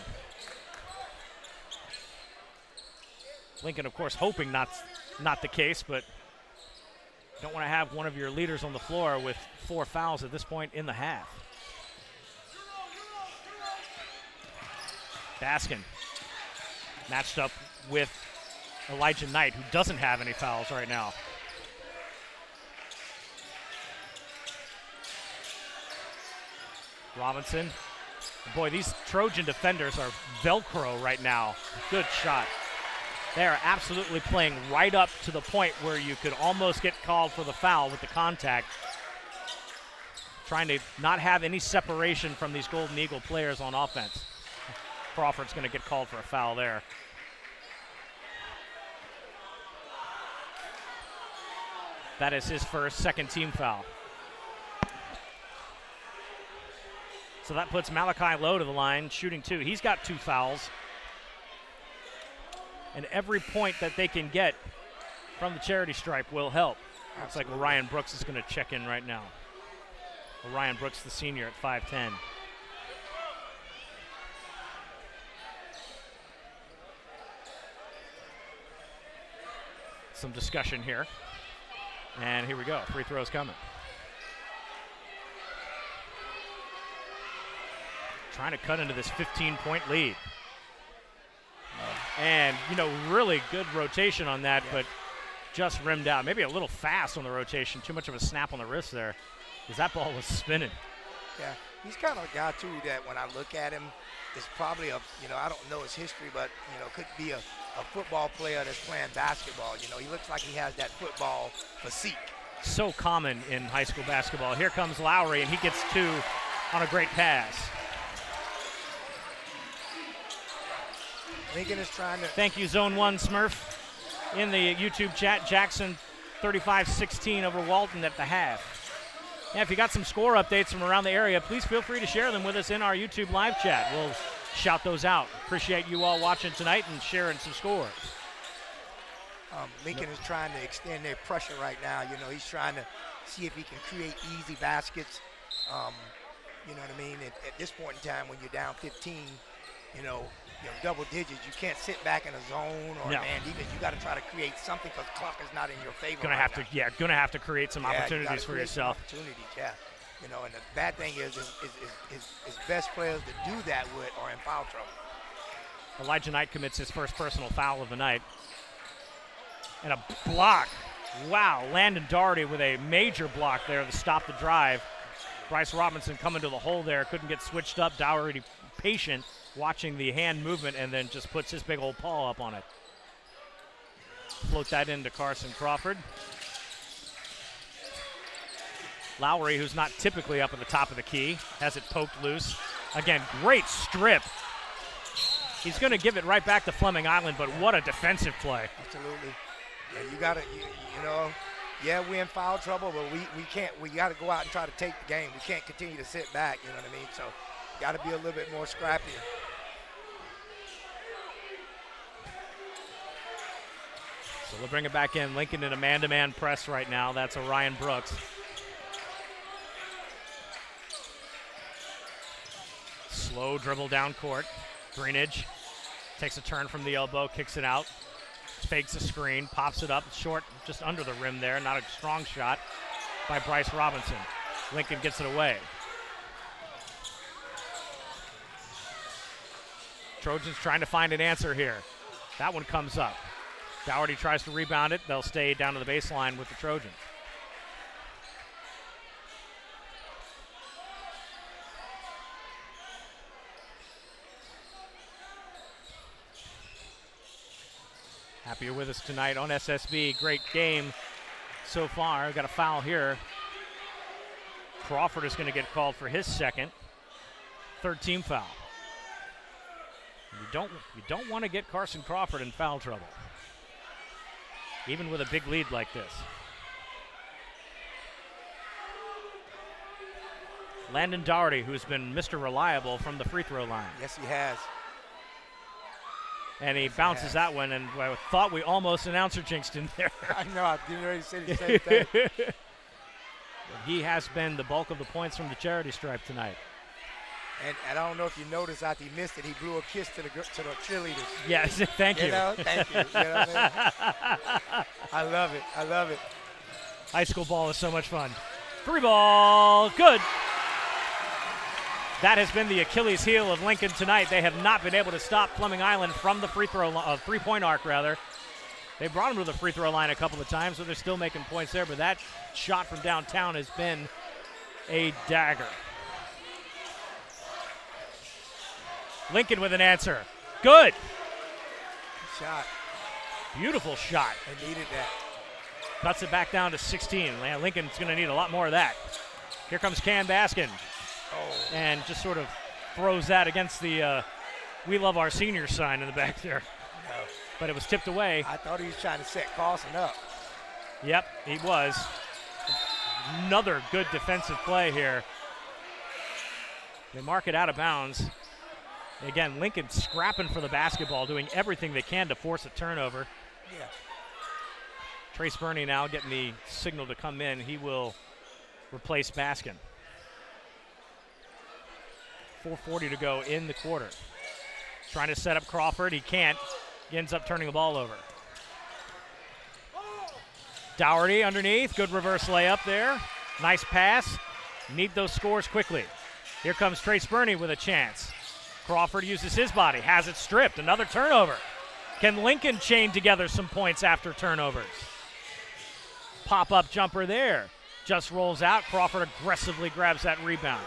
Lincoln, of course, hoping not the case, but don't want to have one of your leaders on the floor with 4 fouls at this point in the half. Baskin matched up with Elijah Knight, who doesn't have any fouls right now. Robinson. Boy, these Trojan defenders are Velcro right now. Good shot. They are absolutely playing right up to the point where you could almost get called for the foul with the contact. Trying to not have any separation from these Golden Eagle players on offense. Crawford's going to get called for a foul there. That is his first second team foul. So that puts Malachi Lowe to the line, shooting 2. He's got 2 fouls. And every point that they can get from the charity stripe will help. Looks like Orion Brooks is going to check in right now. Orion Brooks, the senior, at 5'10". Some discussion here. And here we go. Free throws coming. Trying to cut into this 15-point lead. And, really good rotation on that, but just rimmed out. Maybe a little fast on the rotation. Too much of a snap on the wrist there, because that ball was spinning. Yeah, he's kind of a guy, too, that when I look at him, it's probably I don't know his history, but, could be a football player that's playing basketball. He looks like he has that football physique. So common in high school basketball. Here comes Lowery, and he gets 2 on a great pass. Lincoln is trying to. Thank you, Zone 1 Smurf. In the YouTube chat, Jackson 35-16 over Walton at the half. Yeah, if you got some score updates from around the area, please feel free to share them with us in our YouTube live chat. We'll shout those out. Appreciate you all watching tonight and sharing some scores. Lincoln is trying to extend their pressure right now. He's trying to see if he can create easy baskets. You know what I mean? At this point in time, when you're down 15, double digits, you can't sit back in a zone or man defense. You got to try to create something because the clock is not in your favor. Gonna have to create some opportunities for yourself. And the bad thing is best players to do that with are in foul trouble. Elijah Knight commits his first personal foul of the night. And a block. Wow, Landon Doherty with a major block there to stop the drive. Bryce Robinson coming to the hole there, couldn't get switched up. Doherty patient, watching the hand movement, and then just puts his big old paw up on it. Float that into Carson Crawford. Lowery, who's not typically up at the top of the key, has it poked loose. Again, great strip. He's going to give it right back to Fleming Island, but what a defensive play. Absolutely. Yeah, you got to, we're in foul trouble, but we got to go out and try to take the game. We can't continue to sit back, you know what I mean? So got to be a little bit more scrappier. So we'll bring it back in. Lincoln in a man-to-man press right now. That's Orion Brooks. Slow dribble down court. Greenidge takes a turn from the elbow, kicks it out. Fakes a screen, pops it up short, just under the rim there. Not a strong shot by Bryce Robinson. Lincoln gets it away. Trojans trying to find an answer here. That one comes up. Dougherty tries to rebound it. They'll stay down to the baseline with the Trojans. Happy you're with us tonight on SSB. Great game so far. Got a foul here. Crawford is going to get called for his second. Third team foul. You don't want to get Carson Crawford in foul trouble, even with a big lead like this. Landon Dougherty, who's been Mr. Reliable from the free throw line. Yes, he has. And he bounces that one, and I thought we almost announcer jinxed him there. I know, I didn't ready to say the same thing. He has been the bulk of the points from the charity stripe tonight. And I don't know if you noticed after he missed it, he blew a kiss to the cheerleaders. Yes, thank you. You know, thank you. You know what I mean? I love it. I love it. High school ball is so much fun. Free ball, good. That has been the Achilles heel of Lincoln tonight. They have not been able to stop Fleming Island from the three-point arc, rather. They brought him to the free throw line a couple of times, so they're still making points there, but that shot from downtown has been a dagger. Lincoln with an answer. Good. Shot. Beautiful shot. They needed that. Cuts it back down to 16. Lincoln's going to need a lot more of that. Here comes Kam Baskin. Oh. And just sort of throws that against the "We Love Our Seniors" sign in the back there. No. But it was tipped away. I thought he was trying to set Carlson up. Yep, he was. Another good defensive play here. They mark it out of bounds. Again, Lincoln scrapping for the basketball, doing everything they can to force a turnover. Yeah. Trace Burney now getting the signal to come in. He will replace Baskin. 4:40 to go in the quarter. Trying to set up Crawford. He can't. He ends up turning the ball over. Dougherty underneath. Good reverse layup there. Nice pass. Need those scores quickly. Here comes Trace Burney with a chance. Crawford uses his body. Has it stripped. Another turnover. Can Lincoln chain together some points after turnovers? Pop-up jumper there. Just rolls out. Crawford aggressively grabs that rebound.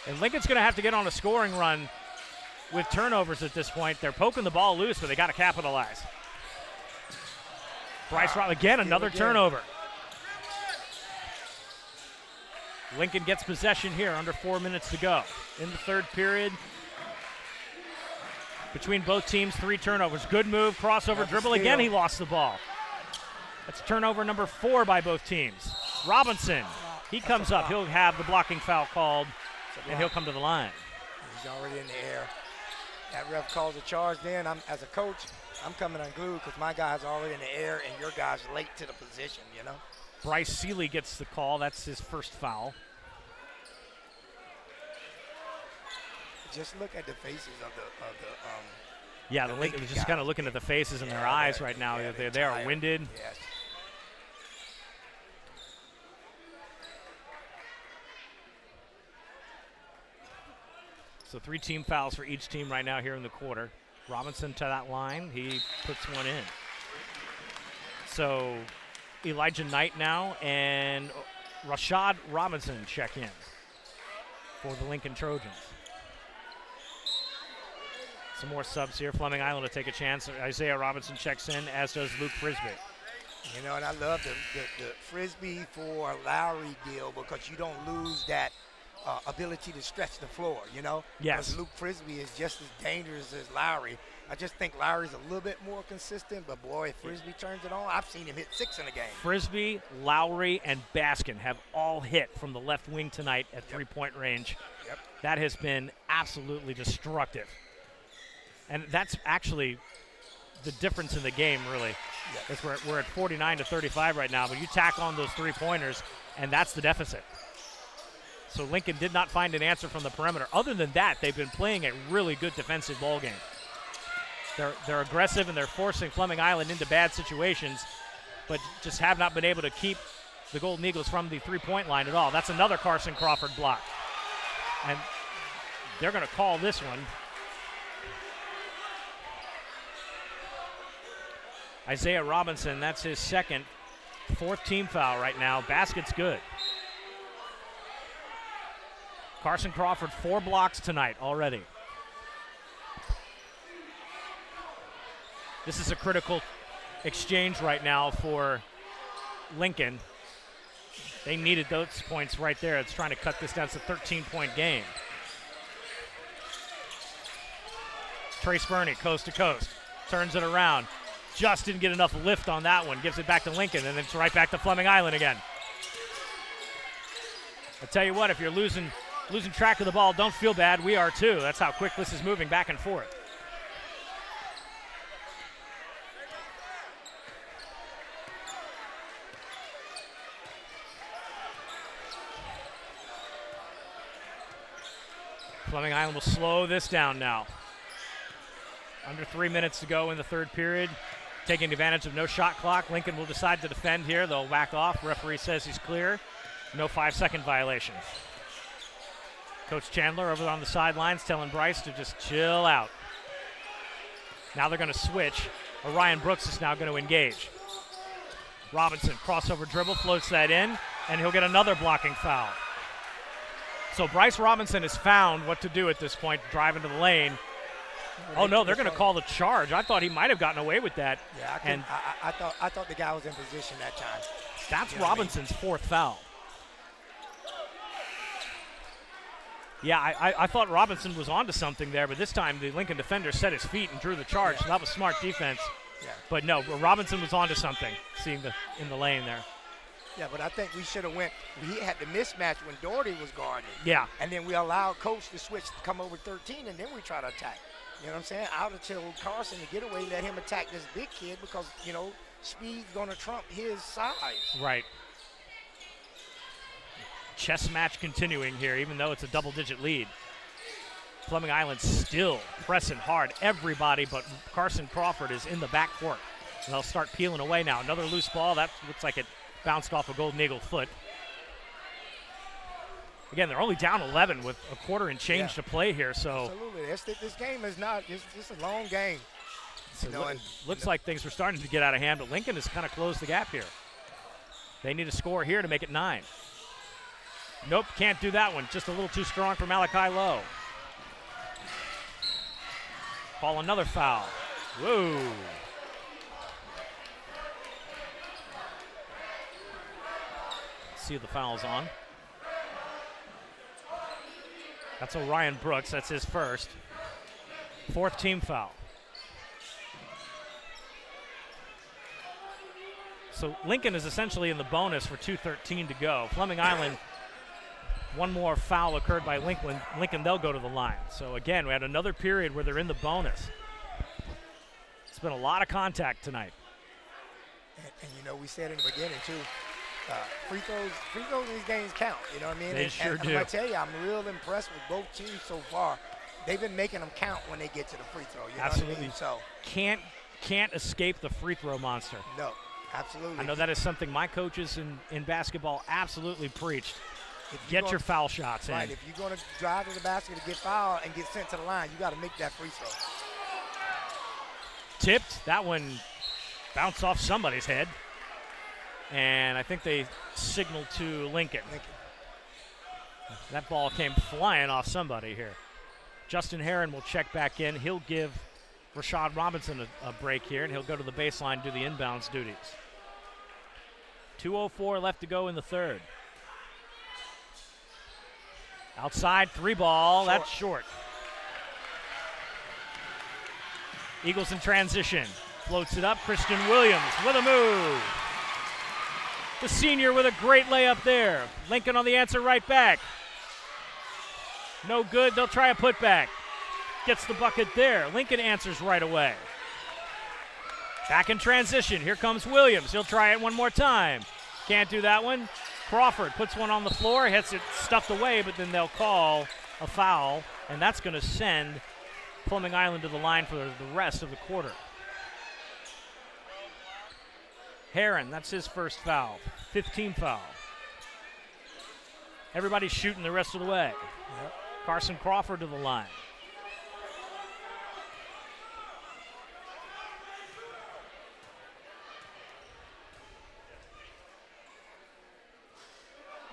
And Lincoln's going to have to get on a scoring run with turnovers at this point. They're poking the ball loose, but they got to capitalize. Bryce Rob again, another turnover. Lincoln gets possession here, under 4 minutes to go. In the third period, between both teams, 3 turnovers. Good move, crossover dribble. Again, he lost the ball. That's turnover number 4 by both teams. Robinson, he comes up. He'll have the blocking foul called, and he'll come to the line. He's already in the air. That ref calls a charge then. As a coach, I'm coming unglued because my guy's already in the air and your guy's late to the position, you know? Bryce Seeley gets the call. That's his first foul. Just look at the faces of the yeah, the Lincoln was just kind of looking at the faces in their eyes right now. Yeah, they are winded. Yes. So 3 team fouls for each team right now here in the quarter. Robinson to that line. He puts one in. So Elijah Knight now and Rashad Robinson check in for the Lincoln Trojans. Some more subs here. Fleming Island to take a chance. Isaiah Robinson checks in, as does Luke Frisbee. You know, and I love the Frisbee for Lowery deal because you don't lose that ability to stretch the floor, you know? Yes. Because Luke Frisbee is just as dangerous as Lowery. I just think Lowry's a little bit more consistent, but boy, if Frisbee turns it on, I've seen him hit 6 in a game. Frisbee, Lowery, and Baskin have all hit from the left wing tonight at three-point range. Yep. That has been absolutely destructive. And that's actually the difference in the game, really. Yes. We're at 49-35 right now, but you tack on those three-pointers, and that's the deficit. So Lincoln did not find an answer from the perimeter. Other than that, they've been playing a really good defensive ball game. They're aggressive, and they're forcing Fleming Island into bad situations, but just have not been able to keep the Golden Eagles from the three-point line at all. That's another Carson Crawford block. And they're going to call this one. Isaiah Robinson, that's his second. 4th team foul right now. Basket's good. Carson Crawford, 4 blocks tonight already. This is a critical exchange right now for Lincoln. They needed those points right there. It's trying to cut this down. It's a 13-point game. Trace Burney, coast to coast, turns it around. Just didn't get enough lift on that one. Gives it back to Lincoln, and it's right back to Fleming Island again. I tell you what, if you're losing track of the ball, don't feel bad. We are too. That's how quick this is moving back and forth. Fleming Island will slow this down now. Under 3 minutes to go in the third period. Taking advantage of no shot clock. Lincoln will decide to defend here. They'll back off. Referee says he's clear. No 5-second violation. Coach Chandler over on the sidelines telling Bryce to just chill out. Now they're going to switch. Orion Brooks is now going to engage. Robinson, crossover dribble, floats that in, and he'll get another blocking foul. So Bryce Robinson has found what to do at this point, drive into the lane. Oh no, they're going to call the charge. I thought he might have gotten away with that. Yeah, I thought the guy was in position that time. That's Robinson's 4th foul. Yeah, I thought Robinson was onto something there, but this time the Lincoln defender set his feet and drew the charge. Yeah. So that was smart defense. Yeah. But no, Robinson was onto something, seeing in the lane there. Yeah, but I think we should have went. He had the mismatch when Doherty was guarding. Yeah. And then we allowed Coach to switch to come over 13, and then we try to attack. You know what I'm saying? I would have told Carson to get away, let him attack this big kid because, you know, speed's going to trump his size. Right. Chess match continuing here, even though it's a double-digit lead. Fleming Island still pressing hard. Everybody but Carson Crawford is in the backcourt. And they'll start peeling away now. Another loose ball. That looks like it bounced off a Golden Eagle foot. Again, they're only down 11 with a quarter and change to play here. So absolutely, this game is not. It's a long game. So looks like things were starting to get out of hand, but Lincoln has kind of closed the gap here. They need a score here to make it 9. Nope, can't do that one. Just a little too strong for Malachi Lowe. Call another foul. Whoa. See if the foul's on. That's Orion Brooks. That's his first. 4th team foul. So Lincoln is essentially in the bonus for 2:13 to go. Fleming Island, one more foul occurred by Lincoln. They'll go to the line. So again, we had another period where they're in the bonus. It's been a lot of contact tonight. And you know, we said in the beginning too, free throws in these games count. You know what I mean? They sure do. I'm gonna tell you, I'm real impressed with both teams so far. They've been making them count when they get to the free throw. You know Absolutely. what I mean? So Can't escape the free throw monster. no, absolutely. I know that is something my coaches in basketball absolutely preached. Get your foul shots in. Right. If you're going to drive to the basket to get fouled and get sent to the line, you got to make that free throw. Tipped. That one bounced off somebody's head. And I think they signaled to Lincoln. That ball came flying off somebody here. Justin Herron will check back in. He'll give Rashad Robinson a break here, and he'll go to the baseline, do the inbounds duties. 2:04 left to go in the third. Outside, 3 ball. Short. That's short. Eagles in transition. Floats it up. Christian Williams with a move. The senior with a great layup there. Lincoln on the answer right back. No good. They'll try a putback. Gets the bucket there. Lincoln answers right away. Back in transition. Here comes Williams. He'll try it one more time. Can't do that one. Crawford puts one on the floor, hits it stuffed away, but then they'll call a foul, and that's going to send Fleming Island to the line for the rest of the quarter. Herron, that's his first foul. 15 foul. Everybody's shooting the rest of the way. Yep. Carson Crawford to the line.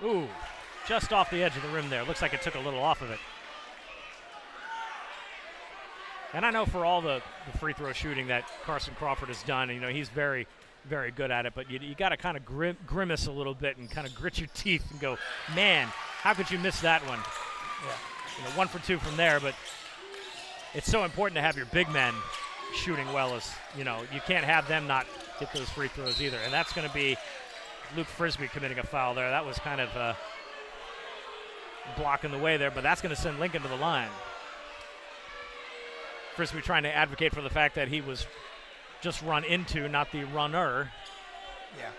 Ooh, just off the edge of the rim there. Looks like it took a little off of it. And I know for all the free throw shooting that Carson Crawford has done, you know, he's very, very good at it, but you got to kind of grimace a little bit and kind of grit your teeth and go, man, how could you miss that one? Yeah. You know, 1 for 2 from there, but it's so important to have your big men shooting well. As you know, you can't have them not get those free throws either. And that's going to be Luke Frisbee committing a foul there. That was kind of blocking the way there, but that's going to send Lincoln to the line. Frisbee trying to advocate for the fact that he was just run into, not the runner. Yeah.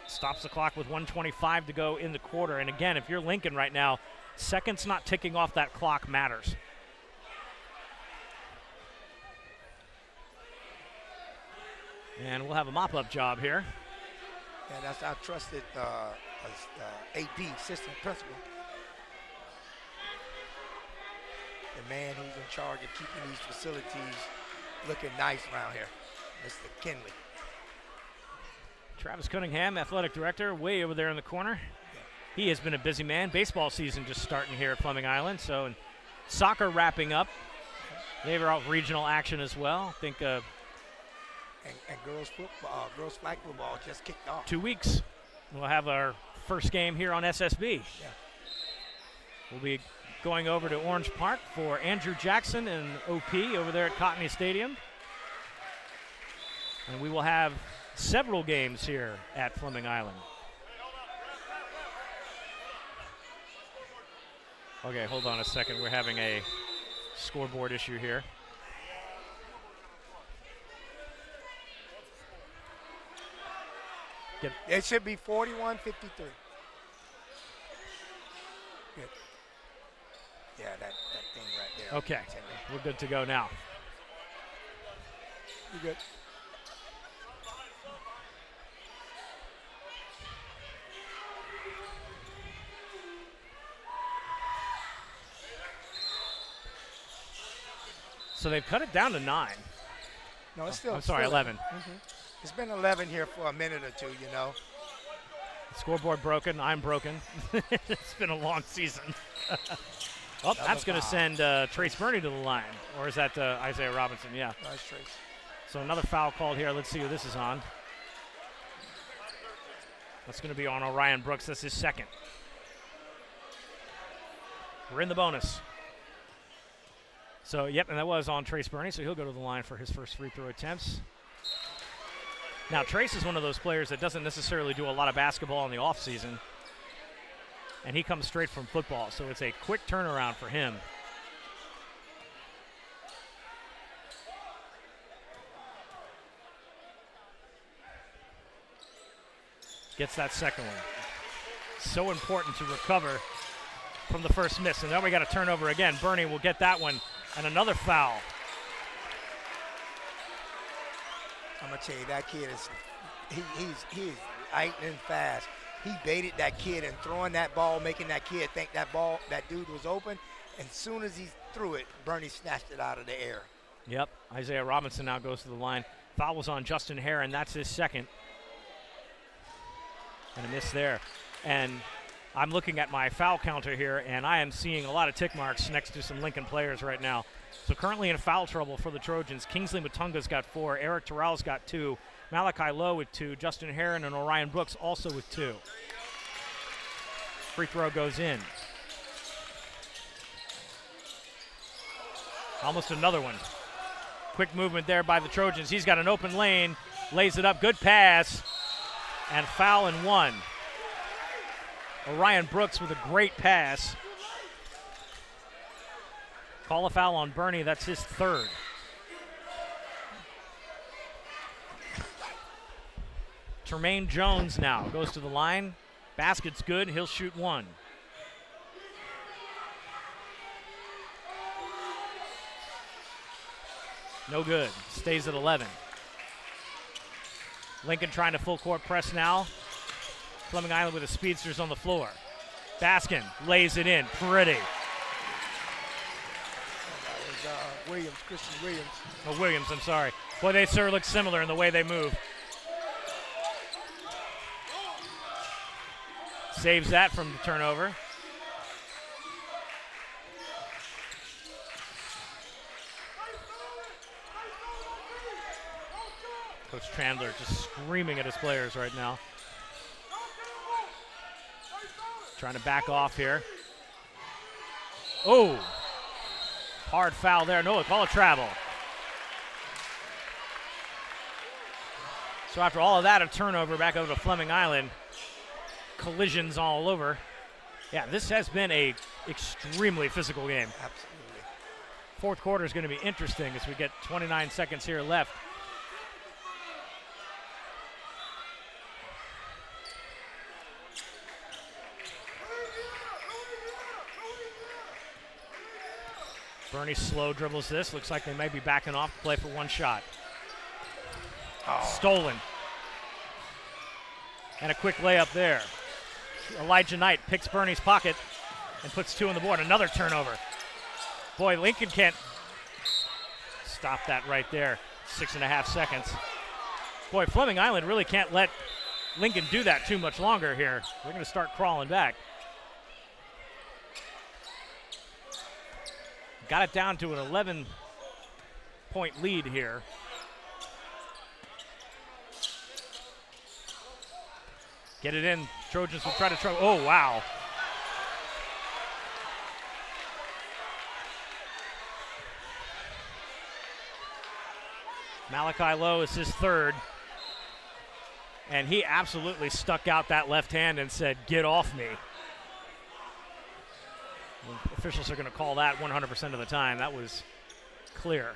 Stops the clock with 1:25 to go in the quarter. And again, if you're Lincoln right now, seconds not ticking off that clock matters. And we'll have a mop-up job here. Yeah, that's our trusted AP, assistant principal. The man who's in charge of keeping these facilities looking nice around here, Mr. Kinley. Travis Cunningham, athletic director, way over there in the corner. He has been a busy man. Baseball season just starting here at Fleming Island. So, and soccer wrapping up. They were out regional action as well. I think and girls football, girls flag football just kicked off. 2 weeks. We'll have our first game here on SSB. Yeah. We'll be going over to Orange Park for Andrew Jackson and OP over there at Cottony Stadium. And we will have several games here at Fleming Island. Okay, hold on a second. We're having a scoreboard issue here. It should be 41-53. Good. Yeah, that thing right there. Okay, we're good to go now. You good? So they've cut it down to 9. No, it's still. I'm sorry, still 11. Mm-hmm. It's been 11 here for a minute or two, you know. Scoreboard broken. I'm broken. It's been a long season. Oh, that's going to send Trace Burney to the line. Or is that Isaiah Robinson? Yeah. Nice, Trace. So another foul called here. Let's see who this is on. That's going to be on Orion Brooks. That's his second. We're in the bonus. So, yep, and that was on Trace Burney, so he'll go to the line for his first free throw attempts. Now, Trace is one of those players that doesn't necessarily do a lot of basketball in the offseason, and he comes straight from football, so it's a quick turnaround for him. Gets that second one. So important to recover from the first miss, and now we got a turnover again. Burney will get that one, and another foul. I'm gonna tell you, that kid is he's lightning fast. He baited that kid and throwing that ball, making that kid think that dude was open. And as soon as he threw it, Burney snatched it out of the air. Yep, Isaiah Robinson now goes to the line. Foul was on Justin Heron, that's his second. And a miss there. And I'm looking at my foul counter here, and I am seeing a lot of tick marks next to some Lincoln players right now. So currently in foul trouble for the Trojans. Kingsley Matunga's got 4. Eric Terrell's got 2. Malachi Lowe with 2. Justin Heron and Orion Brooks also with 2. Free throw goes in. Almost another one. Quick movement there by the Trojans. He's got an open lane. Lays it up. Good pass. And foul and 1. Orion Brooks with a great pass. Call a foul on Burney. That's his third. Tremaine Jones now goes to the line. Basket's good. He'll shoot 1. No good. Stays at 11. Lincoln trying to full court press now. Fleming Island with the speedsters on the floor. Baskin lays it in. Pretty. Williams, Christian Williams. Oh, Williams, I'm sorry. Boy, they sure look similar in the way they move. Saves that from the turnover. Coach Chandler just screaming at his players right now. Trying to back off here. Oh, hard foul there. No, call a travel. So after all of that, a turnover back over to Fleming Island. Collisions all over. Yeah, this has been a extremely physical game. Absolutely. Fourth quarter is going to be interesting as we get 29 seconds here left. Bernie slow dribbles this. Looks like they may be backing off to play for one shot. Oh. Stolen. And a quick layup there. Elijah Knight picks Bernie's pocket and puts 2 on the board. Another turnover. Boy, Lincoln can't stop that right there. 6.5 seconds. Boy, Fleming Island really can't let Lincoln do that too much longer here. They're going to start crawling back. Got it down to an 11-point lead here. Get it in. Trojans will try to try. Oh, wow. Malachi Lowe is his third. And he absolutely stuck out that left hand and said, "Get off me." Officials are going to call that 100% of the time. That was clear.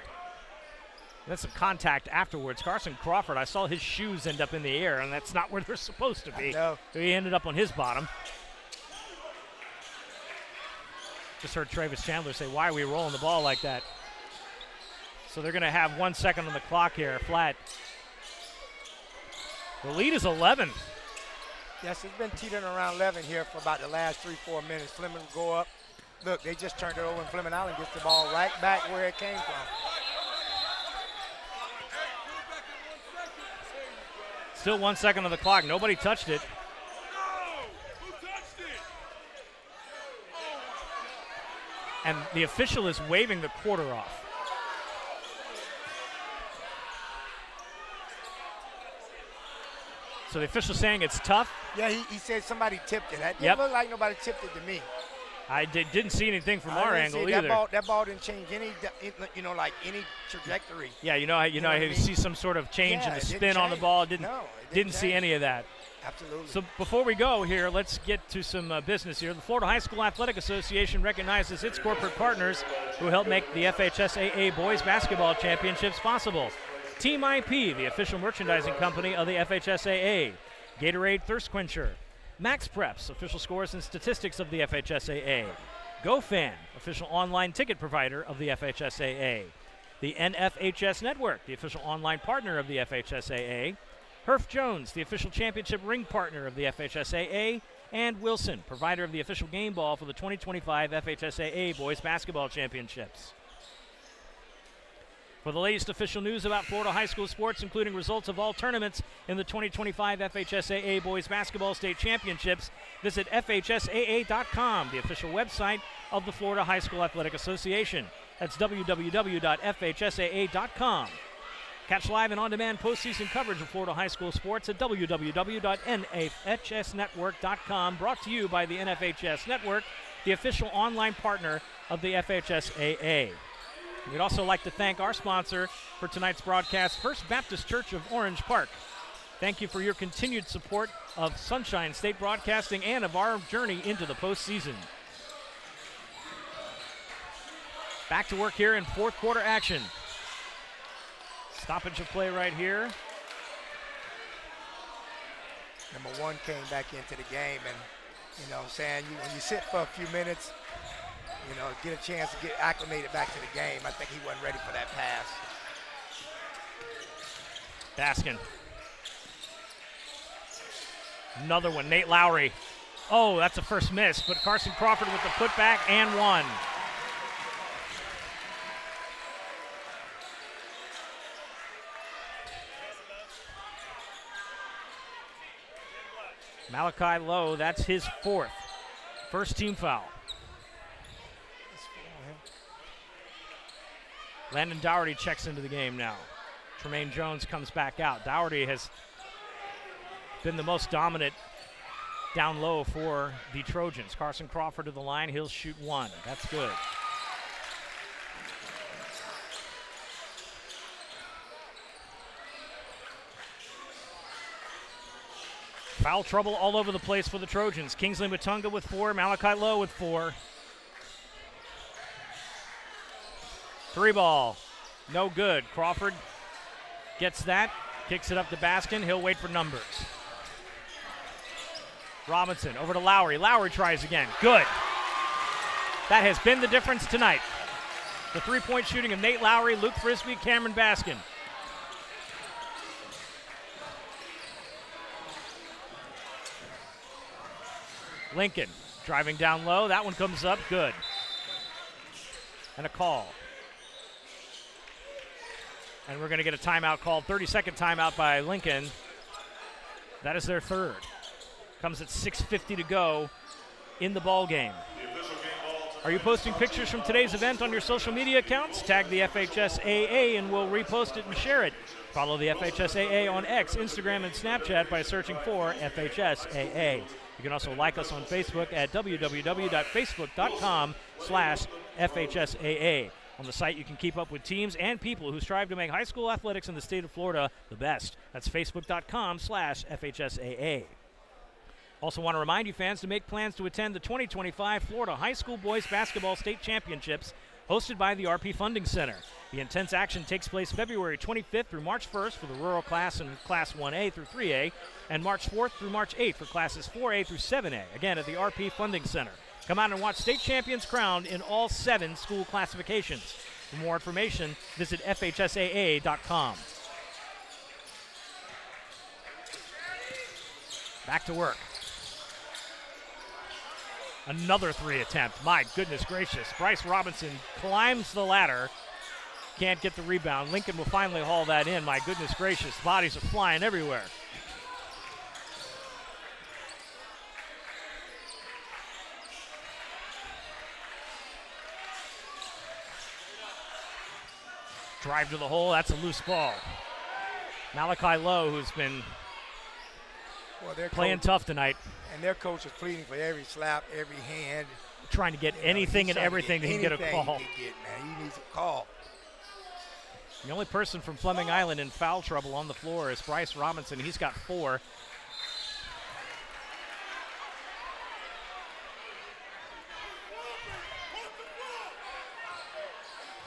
That's some contact afterwards. Carson Crawford, I saw his shoes end up in the air, and that's not where they're supposed to be. So he ended up on his bottom. Just heard Travis Chandler say, "Why are we rolling the ball like that?" So they're going to have 1 second on the clock here, flat. The lead is 11. Yes, it's been teetering around 11 here for about the last 3-4 minutes. Fleming will go up. Look, they just turned it over, and Fleming Island gets the ball right back where it came from. Still 1 second on the clock. Nobody touched it. And the official is waving the quarter off. So the official's saying it's tough. Yeah, he said somebody tipped it. That didn't look like nobody tipped it to me. I didn't see anything from our angle either. That ball didn't change any, like any trajectory. Yeah, you see some sort of change in the spin on the ball. Didn't see any of that. Absolutely. So before we go here, let's get to some business here. The Florida High School Athletic Association recognizes its corporate partners who help make the FHSAA Boys Basketball Championships possible. Team IP, the official merchandising company of the FHSAA. Gatorade Thirst Quencher. Max Preps, official scores and statistics of the FHSAA. GoFan, official online ticket provider of the FHSAA. The NFHS Network, the official online partner of the FHSAA. Herff Jones, the official championship ring partner of the FHSAA. And Wilson, provider of the official game ball for the 2025 FHSAA Boys Basketball Championships. For the latest official news about Florida high school sports, including results of all tournaments in the 2025 FHSAA Boys Basketball State Championships, visit FHSAA.com, the official website of the Florida High School Athletic Association. That's www.fhsaa.com. Catch live and on-demand postseason coverage of Florida high school sports at www.nhsnetwork.com, brought to you by the NFHS Network, the official online partner of the FHSAA. We'd also like to thank our sponsor for tonight's broadcast, First Baptist Church of Orange Park. Thank you for your continued support of Sunshine State Broadcasting and of our journey into the postseason. Back to work here in fourth quarter action. Stoppage of play right here. Number one came back into the game, and when you sit for a few minutes, get a chance to get acclimated back to the game. I think he wasn't ready for that pass. Baskin. Another one, Nate Lowery. Oh, that's a first miss, but Carson Crawford with the putback and one. Malachi Lowe, that's his fourth. First team foul. Landon Dougherty checks into the game now. Tremaine Jones comes back out. Dougherty has been the most dominant down low for the Trojans. Carson Crawford to the line. He'll shoot one. That's good. Foul trouble all over the place for the Trojans. Kingsley Matunga with 4, Malachi Lowe with 4. 3 ball, no good. Crawford gets that, kicks it up to Baskin. He'll wait for numbers. Robinson over to Lowery. Lowery tries again. Good. That has been the difference tonight. The three-point shooting of Nate Lowery, Luke Frisbee, Kam Baskin. Lincoln driving down low. That one comes up. Good. And a call. And we're going to get a timeout called. 30-second timeout by Lincoln. That is their third. Comes at 6:50 to go in the ball game. Are you posting pictures from today's event on your social media accounts? Tag the FHSAA and we'll repost it and share it. Follow the FHSAA on X, Instagram, and Snapchat by searching for FHSAA. You can also like us on Facebook at www.facebook.com/FHSAA. On the site, you can keep up with teams and people who strive to make high school athletics in the state of Florida the best. That's facebook.com/FHSAA. Also want to remind you fans to make plans to attend the 2025 Florida High School Boys Basketball State Championships hosted by the RP Funding Center. The intense action takes place February 25th through March 1st for the rural class and Class 1A through 3A, and March 4th through March 8th for Classes 4A through 7A, again at the RP Funding Center. Come out and watch state champions crowned in all 7 school classifications. For more information, visit FHSAA.com. Back to work. Another 3 attempt. My goodness gracious. Bryce Robinson climbs the ladder. Can't get the rebound. Lincoln will finally haul that in. My goodness gracious. Bodies are flying everywhere. Drive to the hole. That's a loose ball. Malachi Lowe, who's been playing tough tonight. And their coach is pleading for every slap, every hand. Trying to get anything and everything he can get a call. He needs a call. The only person from Fleming Island in foul trouble on the floor is Bryce Robinson. He's got 4.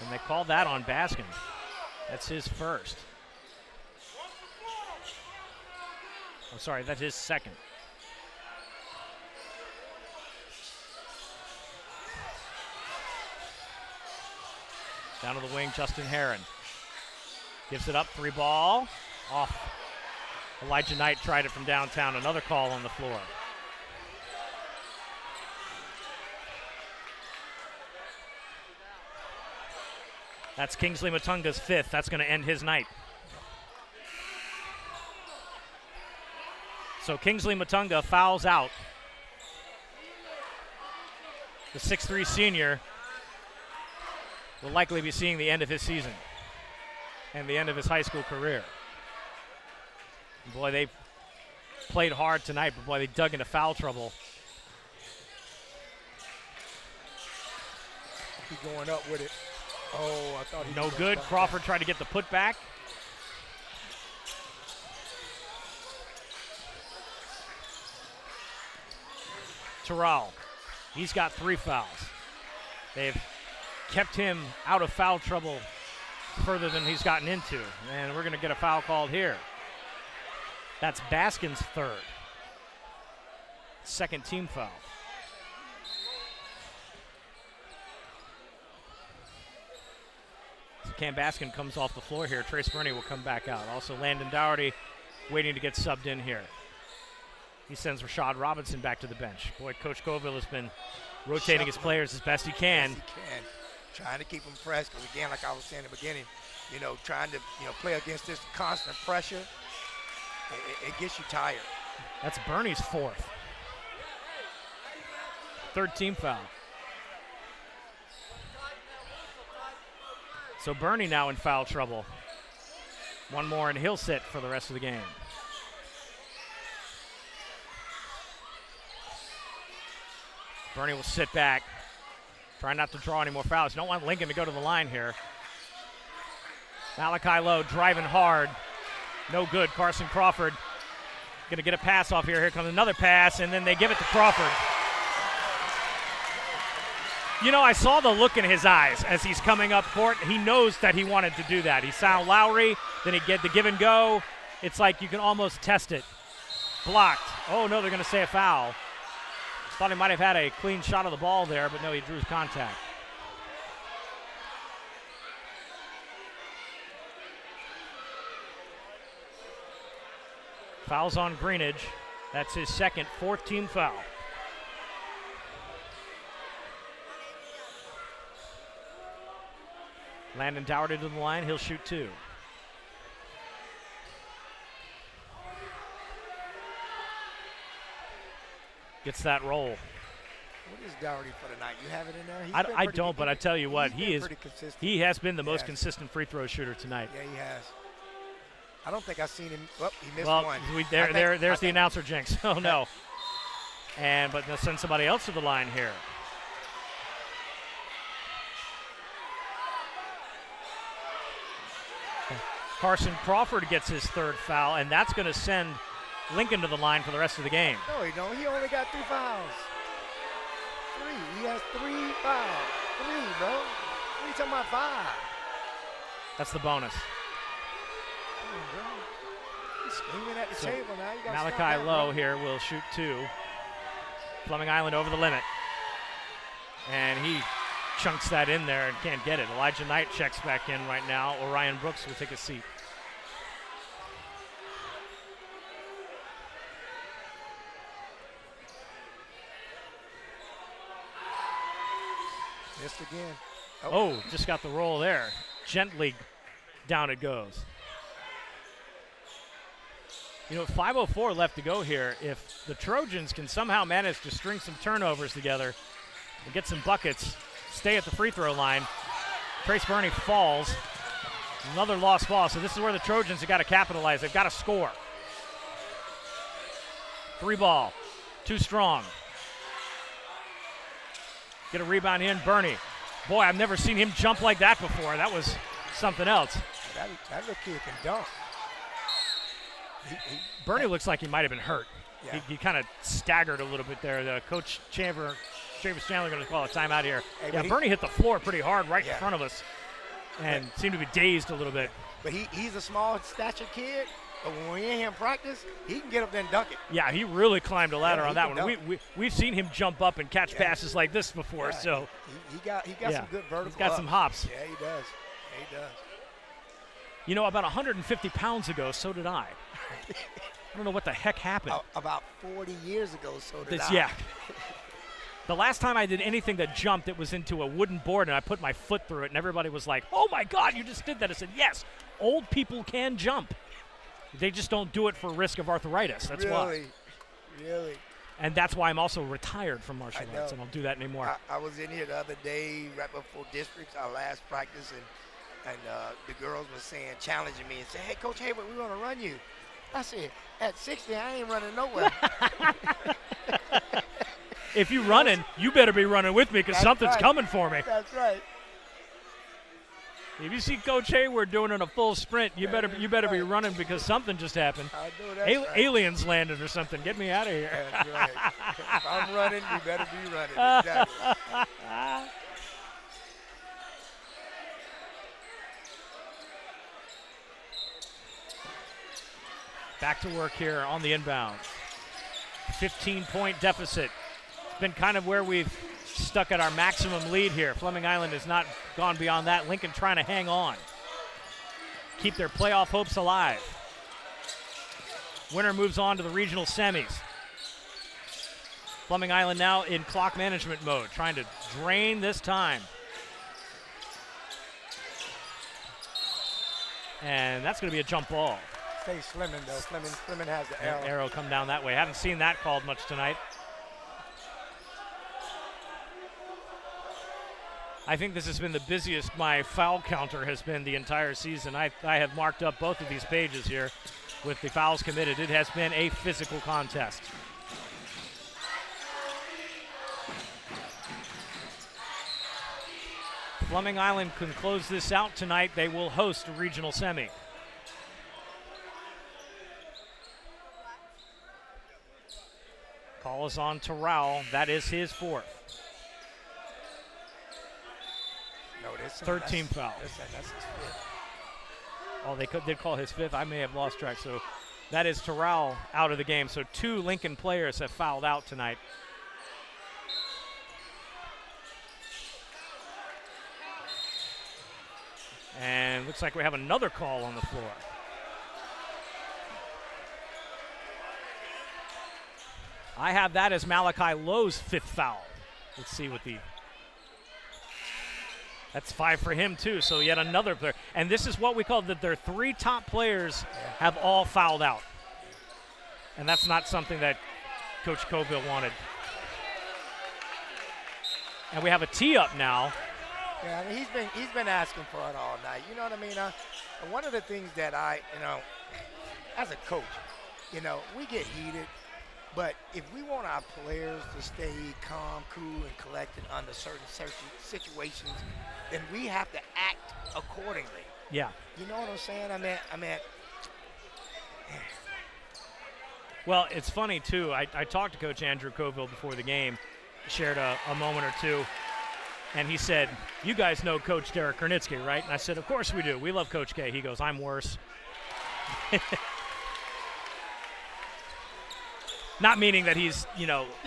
And they called that on Baskin. That's his first. I'm sorry, that's his second. Down to the wing, Justin Herron. Gives it up, 3 ball. Off. Elijah Knight tried it from downtown. Another call on the floor. That's Kingsley Matunga's 5th. That's going to end his night. So Kingsley Matunga fouls out. The 6'3 senior will likely be seeing the end of his season and the end of his high school career. And boy, they played hard tonight, but boy, they dug into foul trouble. He's going up with it. Oh, I thought he no good. Crawford tried to get the putback. Terrell, he's got 3 fouls. They've kept him out of foul trouble further than he's gotten into. And we're going to get a foul called here. That's Baskin's 3rd. Second team foul. So Kam Baskin comes off the floor here. Trace Burney will come back out. Also Landon Dougherty waiting to get subbed in here. He sends Rashad Robinson back to the bench. Boy, Coach Colville has been rotating his players as best he can. Yes, he can. Trying to keep them fresh, because again, like I was saying in the beginning, trying to play against this constant pressure, it gets you tired. That's Bernie's fourth. Third team foul. So Bernie now in foul trouble. One more and he'll sit for the rest of the game. Bernie will sit back. Try not to draw any more fouls. Don't want Lincoln to go to the line here. Malachi Lowe driving hard. No good. Carson Crawford going to get a pass off here. Here comes another pass, and then they give it to Crawford. You know, I saw the look in his eyes as he's coming up court. He knows that he wanted to do that. He saw Lowery, then he get the give and go. It's like you can almost test it. Blocked. Oh, no, they're going to say a foul. Thought he might have had a clean shot of the ball there, but no, he drew his contact. Fouls on Greenidge. That's his second, fourth team foul. Landon Doward into the line. He'll shoot two. Gets that roll. What is Dougherty for the night? You have it in there? I don't, but I tell you what, he has been the most Yes. consistent free throw shooter tonight. Yeah, he has. I don't think I've seen him. Well, he missed Well, one. there's the announcer jinx. Oh, no. But they'll send somebody else to the line here. Carson Crawford gets his third foul, and that's going to send Lincoln to the line for the rest of the game. No, he don't. He only got 3 fouls. 3. He has 3 fouls. 3, bro. What are you talking about 5? That's the bonus. Come on, bro. He's screaming at the table now. You gotta stop Malachi that, Lowe bro. here will shoot two. Fleming Island over the limit. And he chunks that in there and can't get it. Elijah Knight checks back in right now. Orion Brooks will take a seat. Missed again. Oh, just got the roll there. Gently down it goes. You know, 5:04 left to go here. If the Trojans can somehow manage to string some turnovers together and get some buckets, stay at the free throw line, Trace Burney falls. Another lost ball. So this is where the Trojans have got to capitalize. They've got to score. 3 ball. Too strong. Get a rebound in. Burney. Boy, I've never seen him jump like that before. That was something else. That little kid can dunk. Burney looks like he might have been hurt. Yeah. He kind of staggered a little bit there. Coach Travis Chandler going to call a timeout here. Hey, yeah, Burney hit the floor pretty hard right in Yeah. front of us and seemed to be dazed a little bit. But he's a small stature kid, but when we're in here in practice, he can get up there and dunk it. Yeah, he really climbed a ladder Yeah, on he that can one. We've seen him jump up and catch Yeah. passes like this before, Yeah, so he got yeah. some good vertical. He's got some ups. hops. Yeah, he does. Yeah, he does. You know, about 150 pounds ago, so did I. I don't know what the heck happened. About 40 years ago, so did I. Yeah. The last time I did anything that jumped, it was into a wooden board, and I put my foot through it, and everybody was like, "Oh my God, you just did that!" I said, "Yes, old people can jump. They just don't do it for risk of arthritis. That's why." Really? And that's why I'm also retired from martial I know. arts, and I don't do that anymore. I was in here the other day, right before districts, our last practice, and the girls were saying, challenging me, and saying, "Hey, Coach Hayward, we want to run you." I said, "At 60, I ain't running nowhere." If you running, you better be running with me because That's something's right. coming for me. That's right. If you see Coach Hayward doing in a full sprint, you better be right. running because something just happened. I know that's right. Aliens landed or something. Get me out of here. That's right. If I'm running, you better be running. Exactly. Back to work here on the inbound. 15-point deficit. It's been kind of where we've stuck at our maximum lead here. Fleming Island has not gone beyond that. Lincoln trying to hang on. Keep their playoff hopes alive. Winner moves on to the regional semis. Fleming Island now in clock management mode, trying to drain this time. And that's going to be a jump ball. face Fleming, though. Fleming has the arrow. Arrow come down that way. Haven't seen that called much tonight. I think this has been the busiest my foul counter has been the entire season. I have marked up both of these pages here with the fouls committed. It has been a physical contest. Fleming Island can close this out tonight. They will host a regional semi. Call is on to Rowell. That is his fourth. No, this 13 fouls. That's his fifth. Oh, they did call his fifth. I may have lost track. So that is Terrell out of the game. So 2 Lincoln players have fouled out tonight. And looks like we have another call on the floor. I have that as Malachi Lowe's 5th foul. Let's see what the... That's 5 for him, too, so yet another player. And this is what we call that their 3 top players have all fouled out. And that's not something that Coach Coville wanted. And we have a tee-up now. Yeah, I mean, he's been asking for it all night. You know what I mean? And one of the things that as a coach, we get heated. But if we want our players to stay calm, cool, and collected under certain situations, then we have to act accordingly. Yeah. You know what I'm saying? I mean. Well, it's funny, too. I talked to Coach Andrew Coville before the game, shared a moment or two, and he said, you guys know Coach Derek Kernitsky, right? And I said, of course we do. We love Coach K. He goes, I'm worse. Not meaning that he's,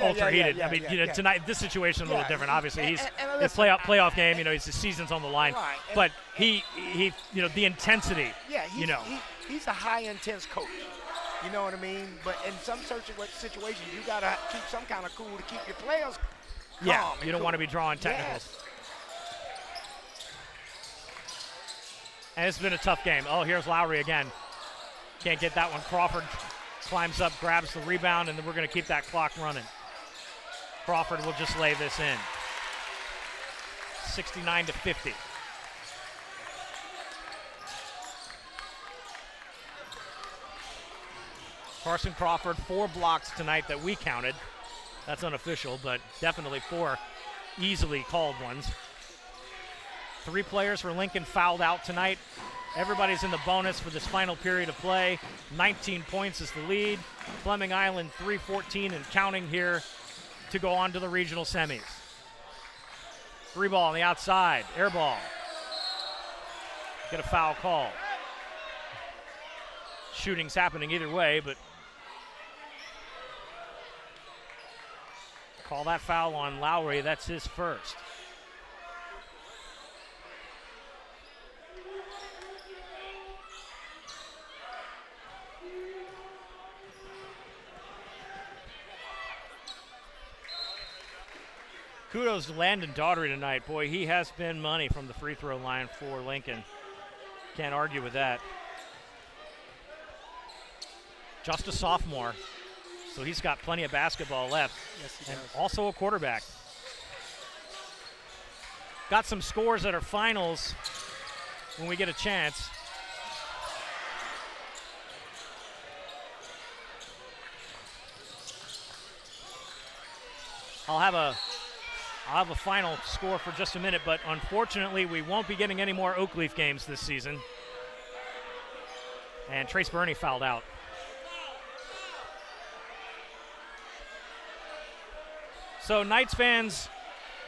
ultra-heated. I mean, tonight, this situation is a little different. Obviously, he's a playoff game. His season's on the line. Right. But he, the intensity. Yeah, he's a high-intense coach. You know what I mean? But in some situations, you got to keep some kind of cool to keep your players calm. Yeah, you don't want to be drawing technicals. Yes. And it's been a tough game. Oh, here's Lowery again. Can't get that one. Crawford climbs up, grabs the rebound, and then we're going to keep that clock running. Crawford will just lay this in. 69-50. Carson Crawford, 4 blocks tonight that we counted. That's unofficial, but definitely 4 easily called ones. 3 players for Lincoln fouled out tonight. Everybody's in the bonus for this final period of play. 19 points is the lead. Fleming Island 3-14 and counting here to go on to the regional semis. 3 ball on the outside, air ball. Get a foul call. Shooting's happening either way, but call that foul on Lowery. That's his first. Kudos to Landon Daughtery tonight. Boy, he has been money from the free throw line for Lincoln. Can't argue with that. Just a sophomore, so he's got plenty of basketball left. Yes, he and does. Also a quarterback. Got some scores that are finals when we get a chance. I'll have a final score for just a minute, but unfortunately we won't be getting any more Oakleaf games this season. And Trace Burney fouled out. So Knights fans,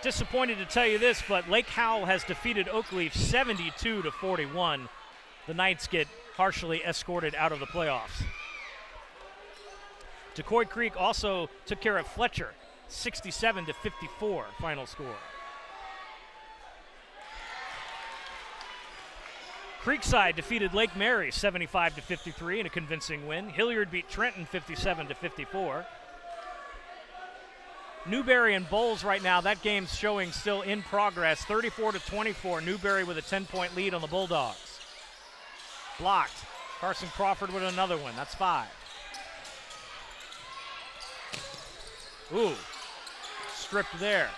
disappointed to tell you this, but Lake Howell has defeated Oakleaf 72-41. The Knights get harshly escorted out of the playoffs. Decoy Creek also took care of Fletcher, 67-54 final score. Creekside defeated Lake Mary 75-53 in a convincing win. Hilliard beat Trenton 57-54. Newberry and Bowles right now, that game's showing still in progress. 34-24, Newberry with a 10-point lead on the Bulldogs. Blocked. Carson Crawford with another one. That's 5. Ooh, stripped there.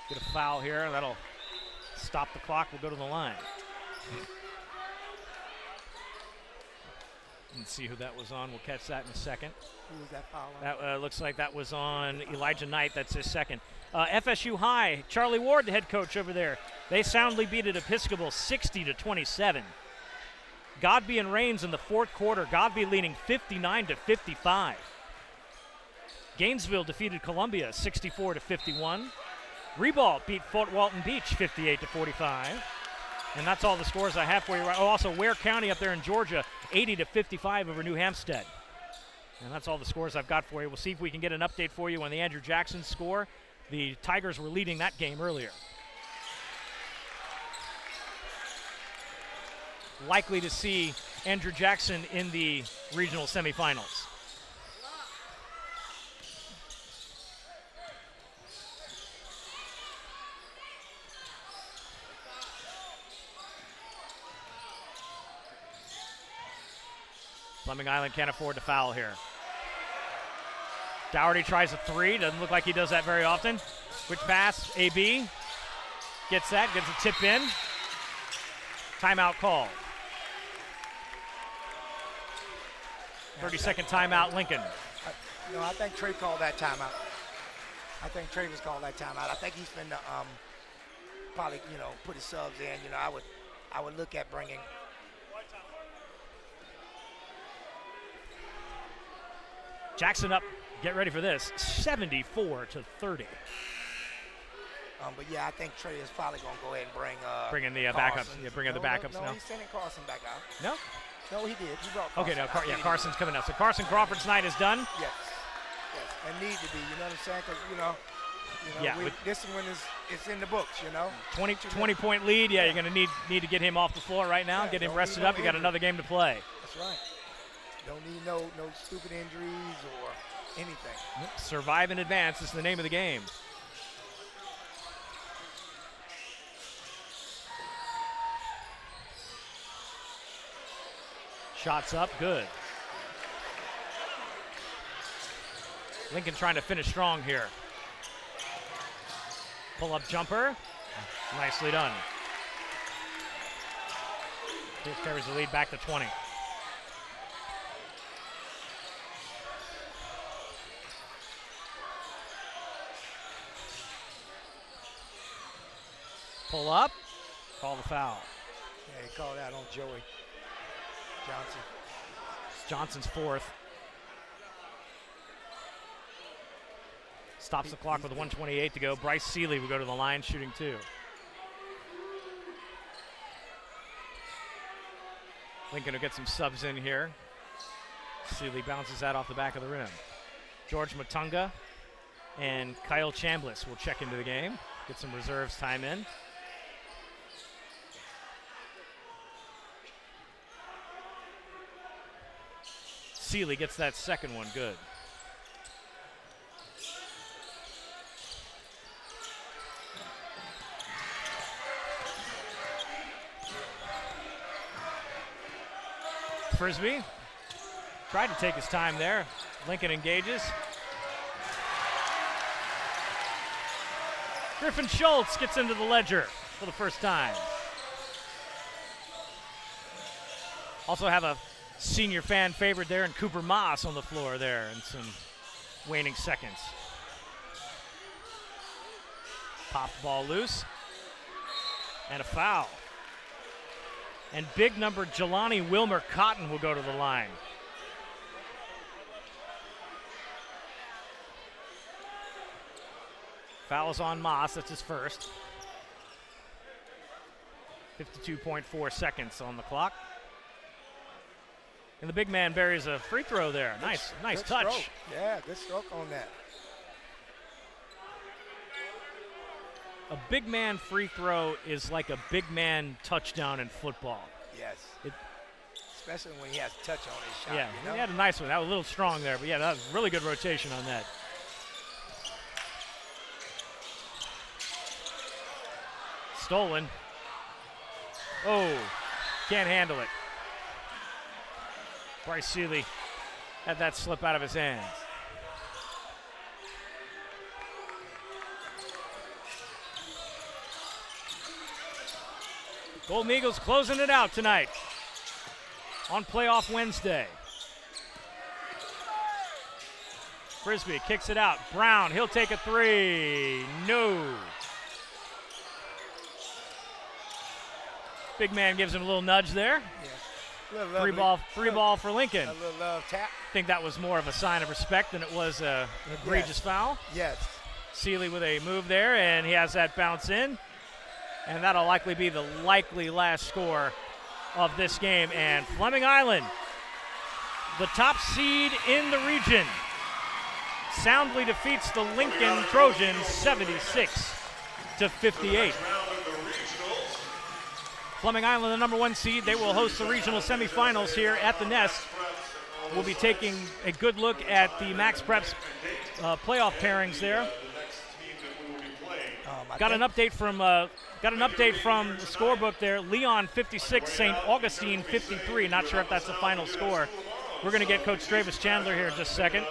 Get a foul here. That'll stop the clock. We'll go to the line. Let's see who that was on. We'll catch that in a second. Who was that foul on? That looks like that was on Elijah Knight. That's his second. FSU High, Charlie Ward, the head coach over there. They soundly beat it Episcopal 60-27. Godby and Rains in the fourth quarter. Godby leading 59-55. Gainesville defeated Columbia 64-51. Reball beat Fort Walton Beach 58-45. And that's all the scores I have for you. Oh, also Ware County up there in Georgia, 80-55 over New Hampstead. And that's all the scores I've got for you. We'll see if we can get an update for you on the Andrew Jackson score. The Tigers were leading that game earlier. Likely to see Andrew Jackson in the regional semifinals. Fleming Island can't afford to foul here. Dougherty tries a 3. Doesn't look like he does that very often. Switch pass, AB. Gets that, gets a tip in. Timeout called. 30-second timeout, Lincoln. I think Trey called that timeout. I think Trey was called that timeout. I think he's finna probably, put his subs in. I would look at bringing. Jackson up. Get ready for this. 74-30. But yeah, I think Trey is probably gonna go ahead and bring in the backups. Yeah, bring in the backups now. No, he's sending Carson back out. No. No, he did. He brought Carson. Okay, no, Carson's coming out. So Carson Crawford's night is done. Yes, and need to be. You know what I'm saying? Because this one it's in the books. 20-point lead. Yeah, you're gonna need to get him off the floor right now. Get him rested up. You got another game to play. That's right. Don't need no stupid injuries or anything. Survive and advance is the name of the game. Shots up, good. Lincoln trying to finish strong here. Pull-up jumper, nicely done. This carries the lead back to 20. Pull up, call the foul. Yeah, he called out on Joey Johnson. It's Johnson's fourth. Stops the clock with 1:28 to go. Bryce Seeley will go to the line shooting 2. Lincoln will get some subs in here. Seeley bounces that off the back of the rim. George Matunga and Kyle Chambliss will check into the game. Get some reserves time in. Seeley gets that second one good. Frisbee tried to take his time there. Lincoln engages. Griffin Schultz gets into the ledger for the first time. Also have a senior fan favorite there and Cooper Moss on the floor there in some waning seconds. Popped ball loose. And a foul. And big number Jelani Wilmer Cotton will go to the line. Foul is on Moss, that's his first. 52.4 seconds on the clock. And the big man buries a free throw there. Nice touch. Stroke. Yeah, good stroke on that. A big man free throw is like a big man touchdown in football. Yes. Especially when he has touch on his shot. Yeah, he had a nice one. That was a little strong there, but yeah, that was really good rotation on that. Stolen. Oh, can't handle it. Bryce Seeley had that slip out of his hands. Golden Eagles closing it out tonight on Playoff Wednesday. Frisbee kicks it out. Brown, he'll take a three. No. Big man gives him a little nudge there. Yeah. Free ball for Lincoln. A little love tap. I think that was more of a sign of respect than it was an egregious foul. Yes. Seeley with a move there, and he has that bounce in. And that'll likely be the last score of this game. And Fleming Island, the top seed in the region, soundly defeats the Lincoln Trojans 76-58. Fleming Island, the number 1 seed, they will host the regional semifinals here at the Nest. We'll be taking a good look at the Max Preps playoff pairings there. Got an update from the scorebook there. Leon 56, St. Augustine 53. Not sure if that's the final score. We're going to get Coach Travis Chandler here in just a second.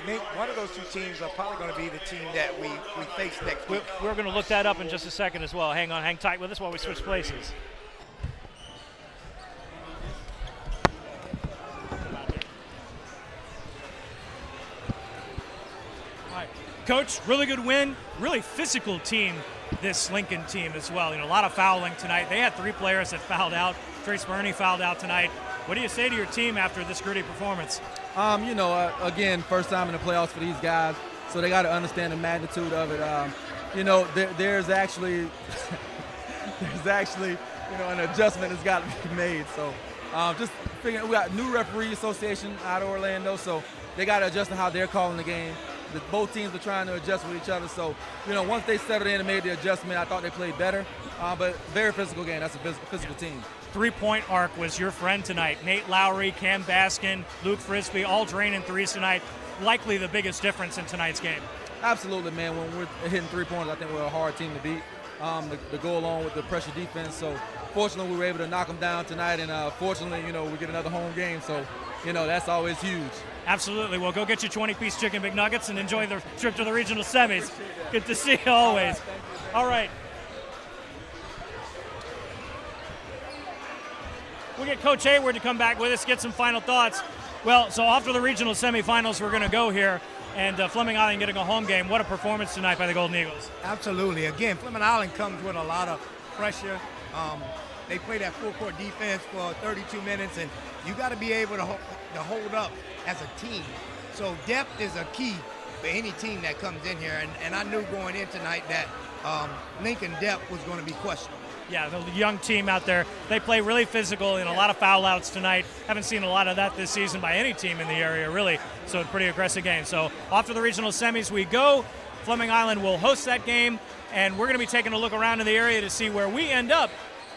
Nate, one of those two teams are probably going to be the team that we face next week. We're going to look that up in just a second as well. Hang tight with us while we switch places. All right. Coach, really good win, really physical team, this Lincoln team as well. A lot of fouling tonight. They had 3 players that fouled out. Trace Burney fouled out tonight. What do you say to your team after this gritty performance? Again, first time in the playoffs for these guys, so they got to understand the magnitude of it. There's actually an adjustment that's got to be made. So just figuring, we got new referee association out of Orlando, so they got to adjust to how they're calling the game. Both teams are trying to adjust with each other. So, once they settled in and made the adjustment, I thought they played better. But very physical game. That's a physical team. 3-point arc was your friend tonight. Nate Lowery, Kam Baskin, Luke Frisbee, all draining threes tonight. Likely the biggest difference in tonight's game. Absolutely, man. When we're hitting 3 pointers, I think we're a hard team to beat. To go along with the pressure defense. So, fortunately, we were able to knock them down tonight. And fortunately, we get another home game. So, that's always huge. Absolutely. Well, go get your 20-piece chicken McNuggets and enjoy the trip to the regional semis. Good to see you always. All right. We'll get Coach Hayward to come back with us, get some final thoughts. Well, so after the regional semifinals, we're going to go here, and Fleming Island getting a home game. What a performance tonight by the Golden Eagles. Absolutely. Again, Fleming Island comes with a lot of pressure. They play that full-court defense for 32 minutes, and you got to be able to hold up as a team. So depth is a key for any team that comes in here, and I knew going in tonight that Lincoln depth was going to be questionable. Yeah, the young team out there, they play really physical and a lot of foul outs tonight. Haven't seen a lot of that this season by any team in the area, really. So a pretty aggressive game. So off to the regional semis we go. Fleming Island will host that game, and we're going to be taking a look around in the area to see where we end up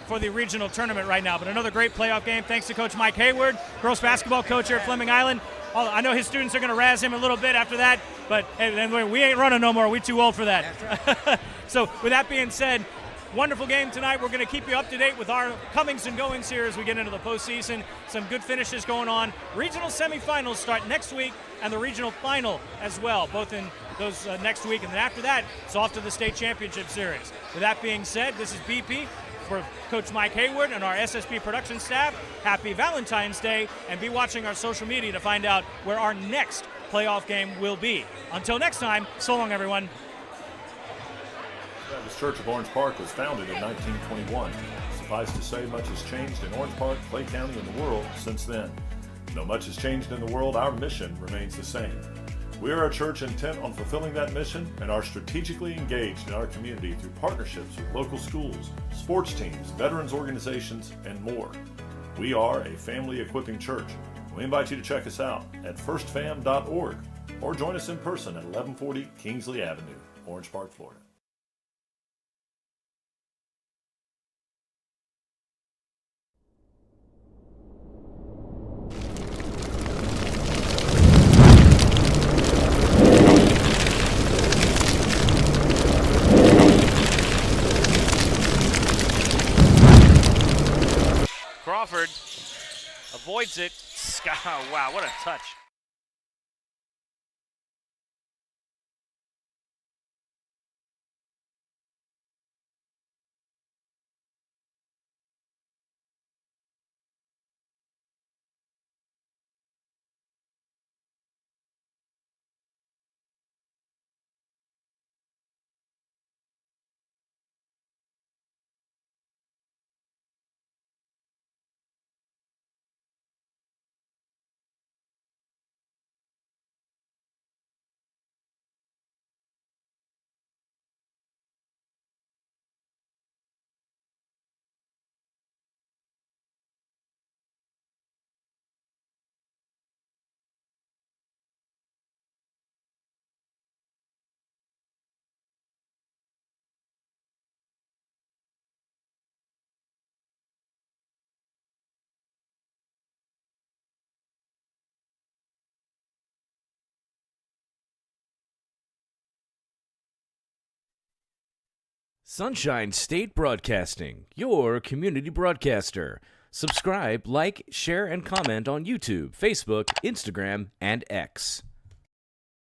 for the regional tournament right now. But another great playoff game thanks to Coach Mike Hayward, girls basketball coach here at Fleming Island. I know his students are going to razz him a little bit after that, but anyway, we ain't running no more. We too old for that. That's right. So with that being said, wonderful game tonight. We're going to keep you up to date with our comings and goings here as we get into the postseason. Some good finishes going on. Regional semifinals start next week, and the regional final as well, both in those next week. And then after that, it's off to the state championship series. With that being said, this is BP for Coach Mike Hayward and our SSP production staff. Happy Valentine's Day, and be watching our social media to find out where our next playoff game will be. Until next time, so long, everyone. Baptist Church of Orange Park was founded in 1921. Suffice to say, much has changed in Orange Park, Clay County, and the world since then. Though much has changed in the world, our mission remains the same. We are a church intent on fulfilling that mission and are strategically engaged in our community through partnerships with local schools, sports teams, veterans organizations, and more. We are a family equipping church. We invite you to check us out at firstfam.org or join us in person at 1140 Kingsley Avenue, Orange Park, Florida. Crawford avoids it. Wow, what a touch. Sunshine State Broadcasting, your community broadcaster. Subscribe, like, share, and comment on YouTube, Facebook, Instagram, and X.